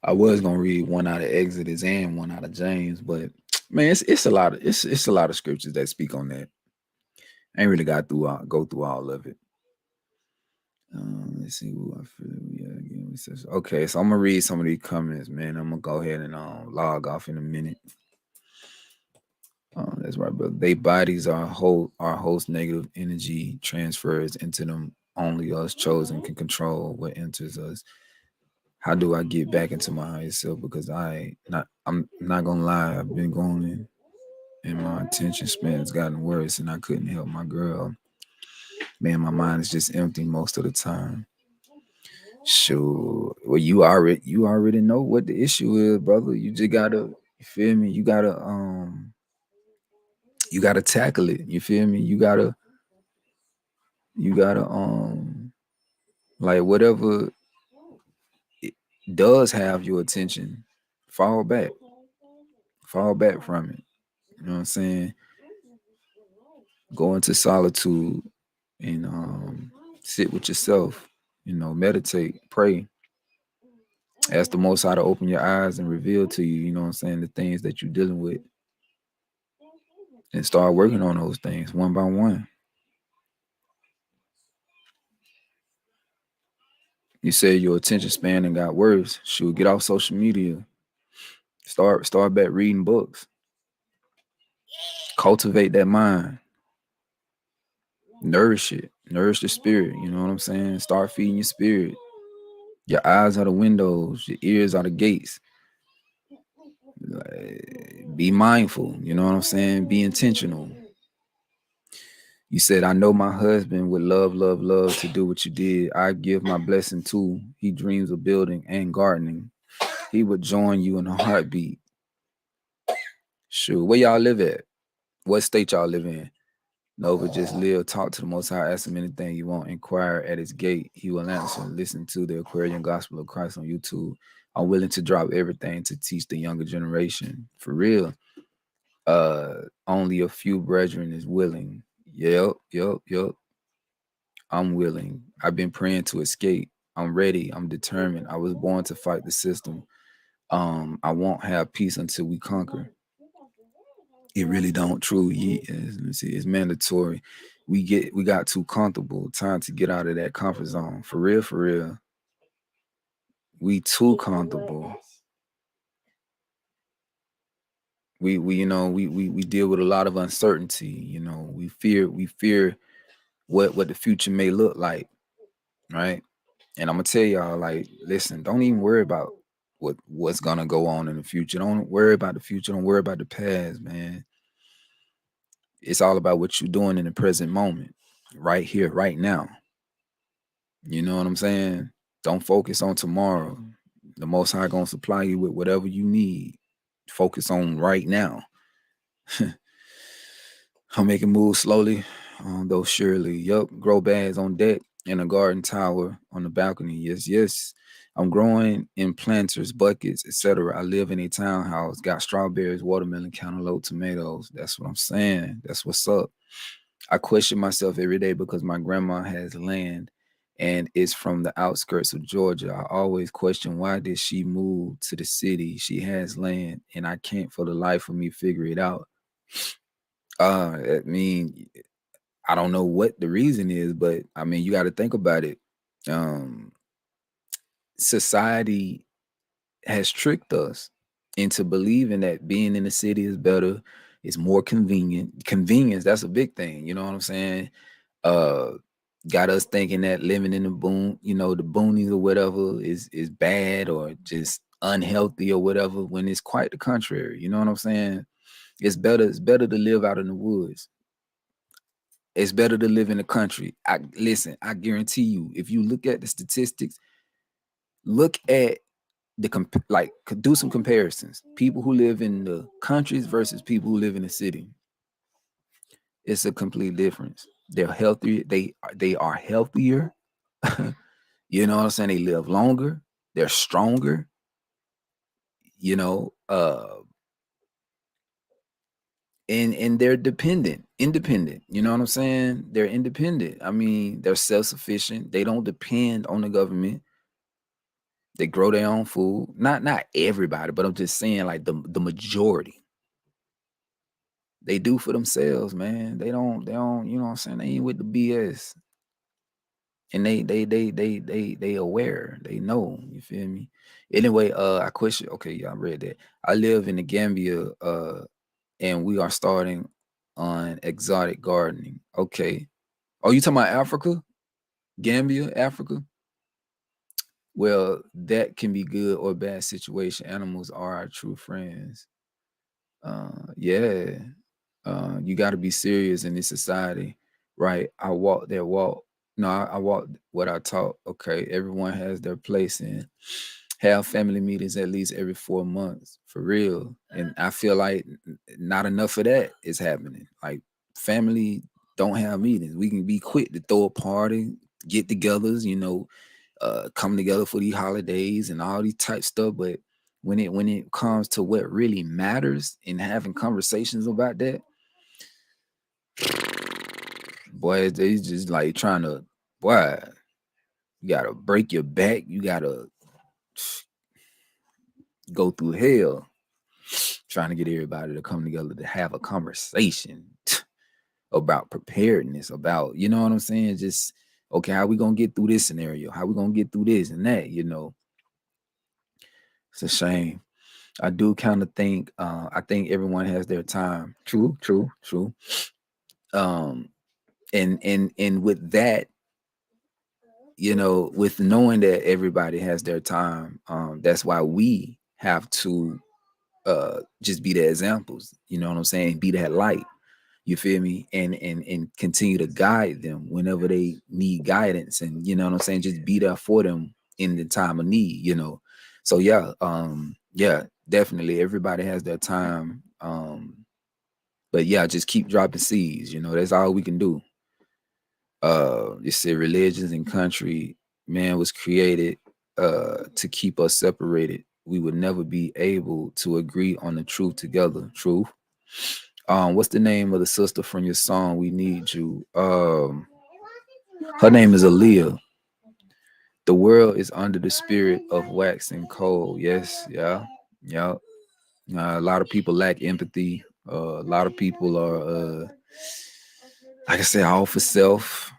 I was gonna read one out of Exodus and one out of James, but man, it's a lot of scriptures that speak on that. I ain't really go through all of it. Let's see who I feel. Yeah, okay, so I'm gonna read some of these comments, man. I'm gonna go ahead and log off in a minute. That's right, brother. They bodies are host negative energy transfers into them. Only us chosen can control what enters us. How do I get back into my higher self? Because I'm not gonna lie, I've been going and my attention span has gotten worse, and I couldn't help my girl. Man, my mind is just empty most of the time. Sure. Well, you already know what the issue is, brother. You just gotta, you feel me? You gotta tackle it. You feel me? You gotta like whatever it does have your attention, fall back from it. You know what I'm saying? Go into solitude and sit with yourself, meditate, pray. Ask the Most High to open your eyes and reveal to you, you know what I'm saying, the things that you're dealing with, and start working on those things one by one. You say your attention span and got worse. Shoot, get off social media. Start back reading books. Cultivate that mind. Nourish it. Nourish the spirit. You know what I'm saying? Start feeding your spirit. Your eyes are the windows. Your ears are the gates. Like, be mindful. You know what I'm saying? Be intentional. You said, I know my husband would love, love, love to do what you did. I give my blessing too. He dreams of building and gardening. He would join you in a heartbeat. Sure. Where y'all live at? What state y'all live in? Nova, just live, talk to the Most High, ask him anything you want, inquire at his gate. He will answer. Listen to the Aquarian Gospel of Christ on YouTube. I'm willing to drop everything to teach the younger generation. For real. Only a few brethren is willing. Yep. I'm willing. I've been praying to escape. I'm ready. I'm determined. I was born to fight the system. I won't have peace until we conquer. It really don't. True. It's mandatory. We got too comfortable. Time to get out of that comfort zone. For real, for real. We too comfortable. We deal with a lot of uncertainty. You know, we fear what the future may look like, right? And I'm gonna tell y'all, like, listen, don't even worry about what's gonna go on in the future. Don't worry about the future. Don't worry about the past, man. It's all about what you're doing in the present moment, right here, right now. You know what I'm saying? Don't focus on tomorrow. The Most High gonna supply you with whatever you need. Focus on right now. I'm making moves slowly, though surely. Yup, grow bags on deck in a garden tower on the balcony. Yes. I'm growing in planters, buckets, etc. I live in a townhouse. Got strawberries, watermelon, cantaloupe, tomatoes. That's what I'm saying. That's what's up. I question myself every day because my grandma has land and it's from the outskirts of Georgia. I always question, why did she move to the city? She has land and I can't for the life of me figure it out. I mean, I don't know what the reason is, but I mean, you got to think about it. Society has tricked us into believing that being in the city is better, it's more convenient. Convenience, that's a big thing. You know what I'm saying? Uh, got us thinking that living in the the boonies or whatever is bad or just unhealthy or whatever, when it's quite the contrary. You know what I'm saying? It's better to live out in the woods. It's better to live in the country. I guarantee you, if you look at the statistics, look at do some comparisons. People who live in the countries versus people who live in the city. It's a complete difference. They're healthier. They are healthier. You know what I'm saying? They live longer. They're stronger. You know, and they're independent. You know what I'm saying? They're independent. I mean, they're self-sufficient. They don't depend on the government. They grow their own food. Not everybody, but I'm just saying, like, the majority. They do for themselves, man. They don't, you know what I'm saying? They ain't with the BS. And they aware. They know. You feel me? Anyway, I question. Okay, y'all read that. I live in the Gambia, and we are starting on exotic gardening. Okay. Oh, you talking about Africa? Gambia, Africa? Well, that can be good or bad situation. Animals are our true friends. Yeah. You got to be serious in this society, right? I walk their walk. No, I walk what I taught. Okay, everyone has their place in. Have family meetings at least every 4 months, for real. And I feel like not enough of that is happening. Like, family don't have meetings. We can be quick to throw a party, get-togethers, come together for these holidays and all these type stuff. But when it comes to what really matters and having conversations about that, boy, they just like trying to, boy, you gotta break your back. You gotta go through hell trying to get everybody to come together to have a conversation about preparedness, about, you know what I'm saying? Just, okay, how we gonna get through this scenario? How we gonna get through this and that, It's a shame. I do kind of think, I think everyone has their time. True. And with that, with knowing that everybody has their time, that's why we have to just be the examples. You know what I'm saying? Be that light. You feel me? And continue to guide them whenever they need guidance, and you know what I'm saying, just be there for them in the time of need. So yeah, definitely everybody has their time. But yeah, just keep dropping seeds. That's all we can do. You see, religions and country, man, was created to keep us separated. We would never be able to agree on the truth together. Truth. What's the name of the sister from your song "We Need You"? Her name is Aaliyah. The world is under the spirit of wax and coal. Yes, yeah, yeah. A lot of people lack empathy. A lot of people are, like I said, all for self.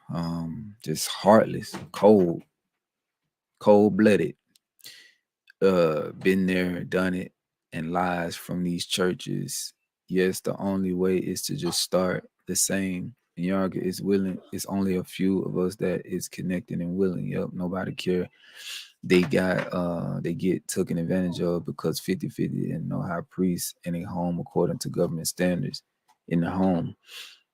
Just heartless, cold blooded. Been there, done it, and lies from these churches. Yes, the only way is to just start the same. And Yarga is willing. It's only a few of us that is connected and willing. Yep, nobody care. They get taken advantage of because 50-50 and no high priest in a home according to government standards in the home.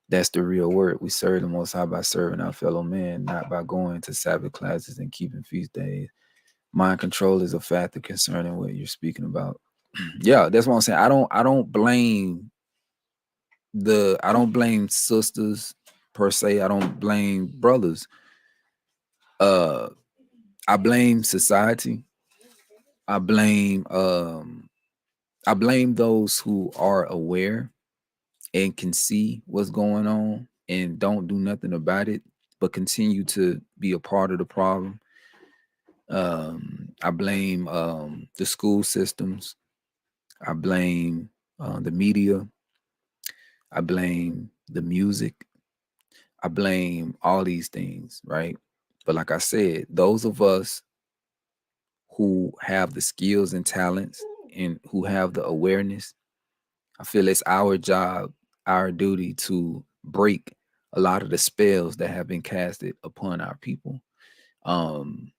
That's the real work. We serve the Most High by serving our fellow man, not by going to Sabbath classes and keeping feast days. Mind control is a factor concerning what you're speaking about. Yeah, that's what I'm saying. I don't blame sisters per se. I don't blame brothers. I blame society. I blame I blame those who are aware and can see what's going on and don't do nothing about it, but continue to be a part of the problem. I blame the school systems. I blame the media. I blame the music. I blame all these things, right? But like I said, those of us who have the skills and talents and who have the awareness, I feel it's our job, our duty to break a lot of the spells that have been casted upon our people. Um,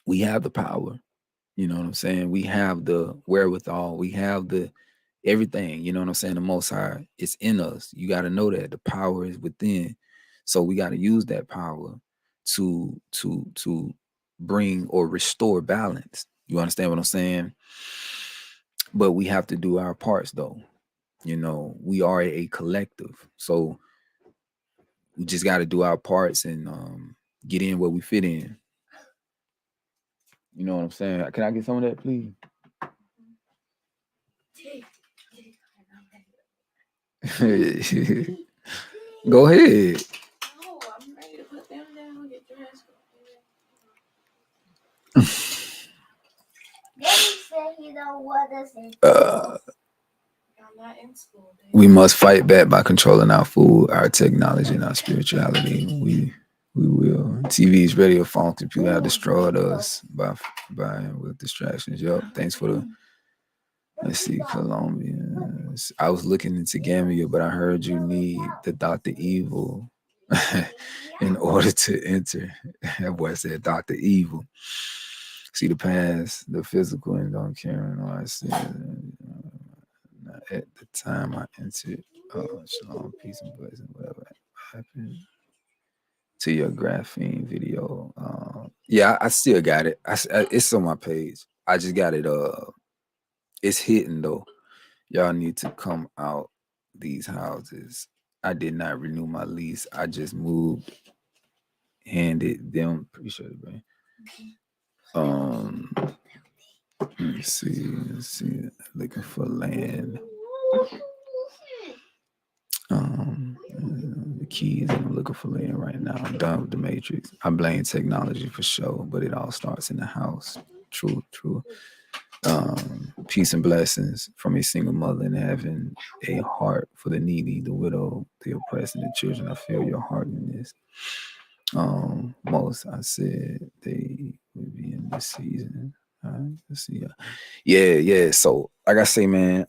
we have the power. You know what I'm saying? We have the wherewithal. We have the everything. You know what I'm saying? The Most High, it's in us. You got to know that the power is within. So we got to use that power to bring or restore balance. You understand what I'm saying? But we have to do our parts, though. We are a collective, so we just got to do our parts and get in where we fit in. You know what I'm saying? Can I get some of that, please? Go ahead. No, I'm ready to put them down. Get dressed. Daddy said he don't want us in school. I'm not in school. We must fight back by controlling our food, our technology, and our spirituality. We will. TVs, radio, phones, computer have destroyed us by with distractions. Yup. Thanks for the. Let's see, Colombia. I was looking into Gambia, but I heard you need the Dr. Evil in order to enter. That boy said Dr. Evil. See the past, the physical, and don't care. And all I said. At the time I entered, shalom, peace and blessing, whatever happened to your graphene video. Yeah, I still got it. It's on my page. I just got it. It's hidden though. Y'all need to come out these houses. I did not renew my lease. I just moved, handed them. Appreciate it, man. Let's see. Looking for land. The keys. I'm looking for land right now. I'm done with the matrix. I blame technology for sure, but it all starts in the house. True. Peace and blessings from a single mother and having a heart for the needy, the widow, the oppressed, and the children. I feel your heart in this. Most I said they would be in this season. Let's see. Yeah. So like I say, man,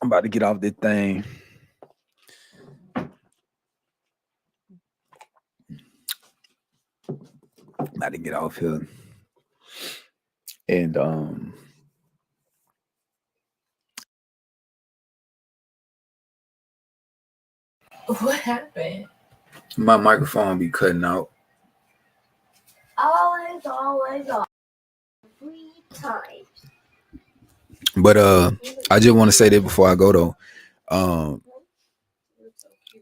I'm about to get off this thing. I'm about to get off here. And What happened? my microphone be cutting out. Always 3 times. But I just want to say that before I go though. Um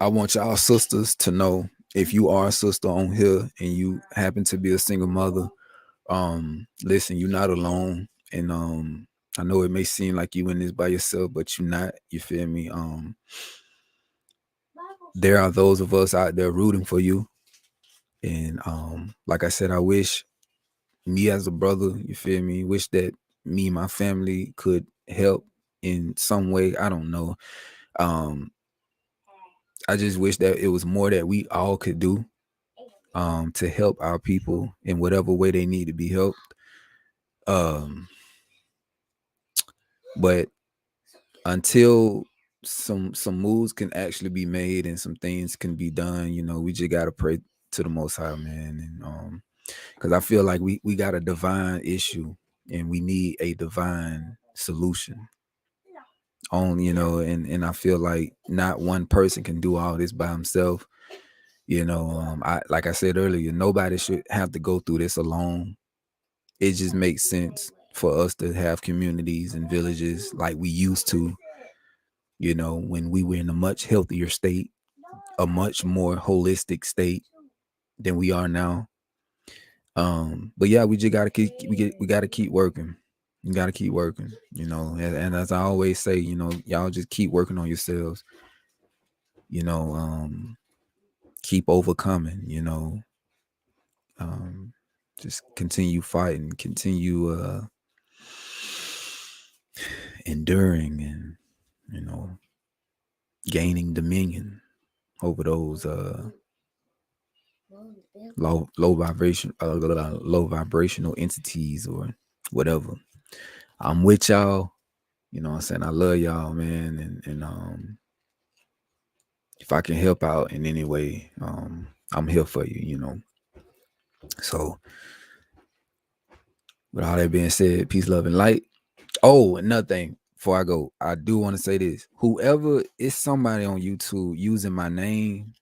I want y'all sisters to know, if you are a sister on here and you happen to be a single mother, listen, you're not alone. And I know it may seem like you in this by yourself, but you're not. You feel me? There are those of us out there rooting for you. And like I said, I wish me as a brother, you feel me, wish that me and my family could help in some way. I don't know. I just wish that it was more that we all could do to help our people in whatever way they need to be helped. But until some moves can actually be made and some things can be done, you know, we just gotta pray to the Most High, man. And because I feel like we got a divine issue and we need a divine solution on, you know, and I feel like not one person can do all this by himself. You know, I like I said earlier, nobody should have to go through this alone. It just makes sense for us to have communities and villages like we used to, you know, when we were in a much healthier state, a much more holistic state than we are now. But yeah, we just gotta we gotta keep working. You gotta keep working, you know, and as I always say, you know, y'all just keep working on yourselves, you know, keep overcoming, you know, just continue fighting, continue enduring, and you know, gaining dominion over those low vibrational entities or whatever. I'm with y'all. You know what I'm saying? I love y'all, man. And if I can help out in any way, I'm here for you, you know. So with all that being said, peace, love, and light. Oh, another thing before I go, I do want to say this. Whoever is somebody on YouTube using my name,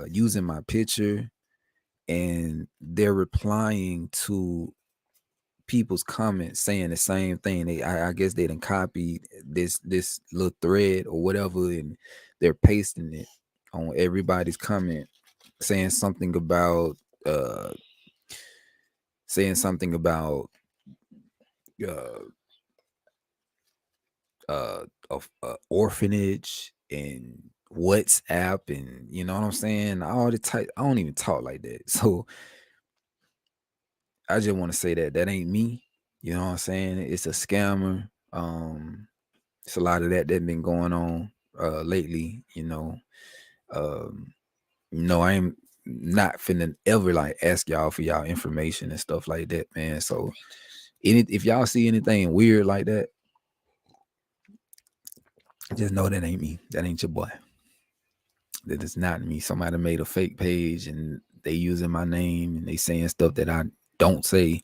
using my picture, and they're replying to people's comments saying the same thing. I guess they done copied this little thread or whatever, and they're pasting it on everybody's comment, saying something about uh saying something about uh orphanage and WhatsApp, and you know what I'm saying, all the type. I don't even talk like that. So I just want to say that ain't me. You know what I'm saying? It's a scammer. It's a lot of that been going on lately, you know. No, I am not finna ever like ask y'all for y'all information and stuff like that, man. So if y'all see anything weird like that, just know that ain't me. That ain't your boy. That is not me. Somebody made a fake page and they using my name and they saying stuff that I don't say.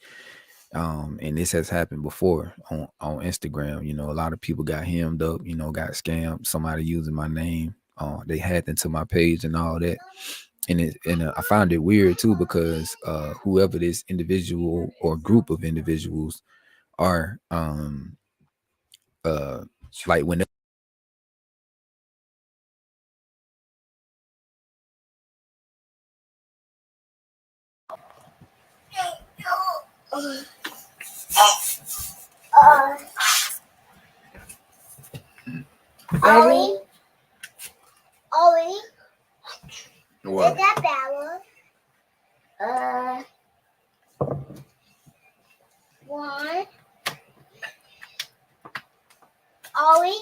And this has happened before on Instagram. You know, a lot of people got hemmed up, you know, got scammed. Somebody using my name. They hacked into my page and all that. And I found it weird too, because whoever this individual or group of individuals are, like when Ollie? Ollie? what? Is that Bella? One. Ollie?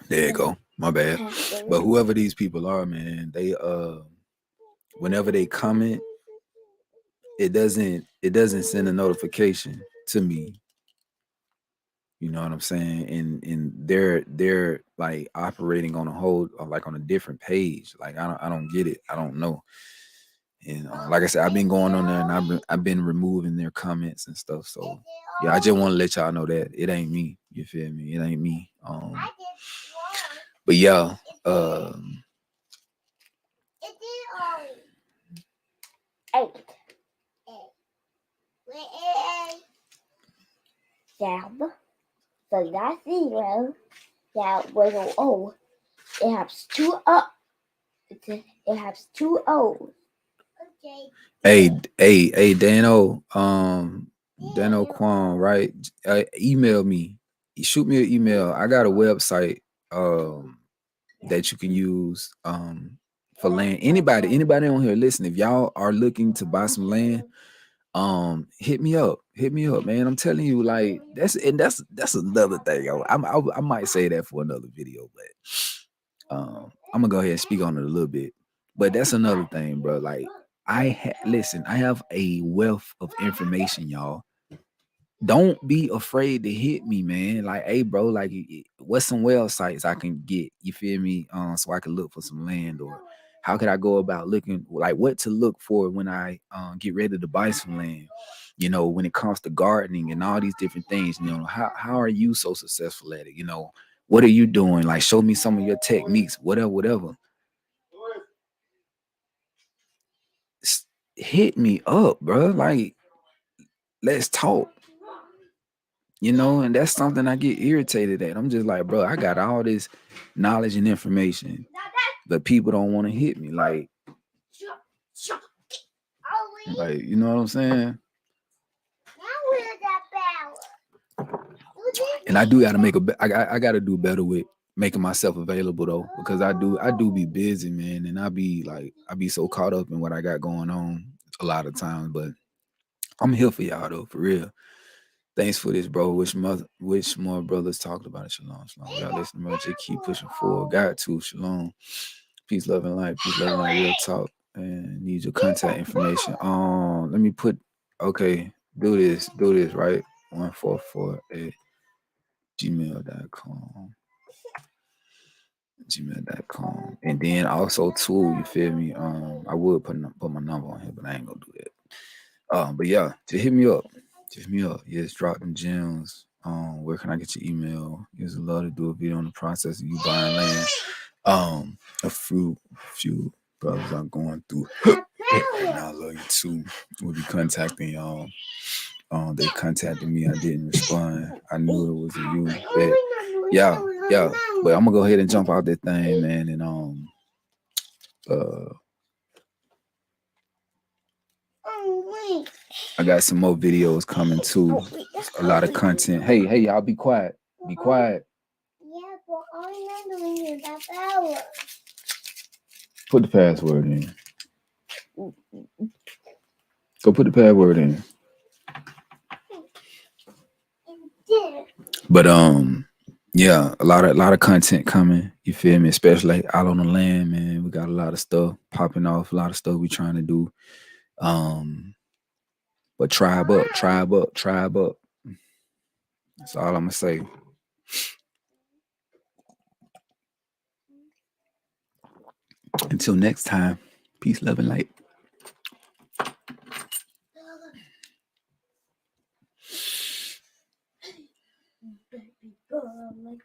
There you go. My bad. But whoever these people are, man, they whenever they comment, it doesn't send a notification. to me. You know what I'm saying? And they're like operating on a whole, like on a different page. Like I don't get it. I don't know. And like I said, I've been going on there and I've been removing their comments and stuff. So yeah, I just want to let y'all know that it ain't me. You feel me? It ain't me. But yeah, Yeah, so that's zero. Yeah, with an O. It has two up. It has two O's. hey, Dano, Dano Kwon, right? Email me. Shoot me an email. I got a website that you can use for land. Anybody on here, listen, if y'all are looking to buy some land, hit me up, man. I'm telling you, like that's another thing. I might say that for another video, but I'm gonna go ahead and speak on it a little bit. But that's another thing, bro. Like listen, I have a wealth of information, y'all. Don't be afraid to hit me, man. Like, hey, bro, like, what's some websites I can get? You feel me? So I can look for some land, or how could I go about looking, like, what to look for when I get ready to buy some land? You know, when it comes to gardening and all these different things, you know, how are you so successful at it? You know, what are you doing? Like, show me some of your techniques, whatever. Hit me up, bro. Like, let's talk. You know, and that's something I get irritated at. I'm just like, bro, I got all this knowledge and information, but people don't want to hit me. Like, you know what I'm saying? And I do got to I got to do better with making myself available though, because I do be busy, man, and I be so caught up in what I got going on a lot of times. But I'm here for y'all though, for real. Thanks for this, bro. Which more brothers talked about it. Shalom. Y'all listen, bro. Just keep pushing forward. God too. Shalom. Peace, love, and life. Peace, love, and life. Real talk. And need your contact information. Let me put. Okay, do this, right? 144 at gmail.com. Gmail.com. And then also too, you feel me? I would put my number on here, but I ain't gonna do that. But yeah, just hit me up. Yes, drop them gems. Where can I get your email? It's a love to do a video on the process of you buying land. A few brothers are going through and I love you too. We'll be contacting y'all. They contacted me, I didn't respond. I knew it was you. But yeah. But I'm gonna go ahead and jump out that thing, man, and I got some more videos coming too. A lot of content. Hey, y'all be quiet. Be quiet. Yeah, but all I'm doing is that power. Put the password in. Go put the password in. But yeah, a lot of content coming. You feel me? Especially like out on the land, man. We got a lot of stuff popping off. A lot of stuff we trying to do. But tribe up. That's all I'm gonna say. Until next time, peace, love, and light. Baby girl, like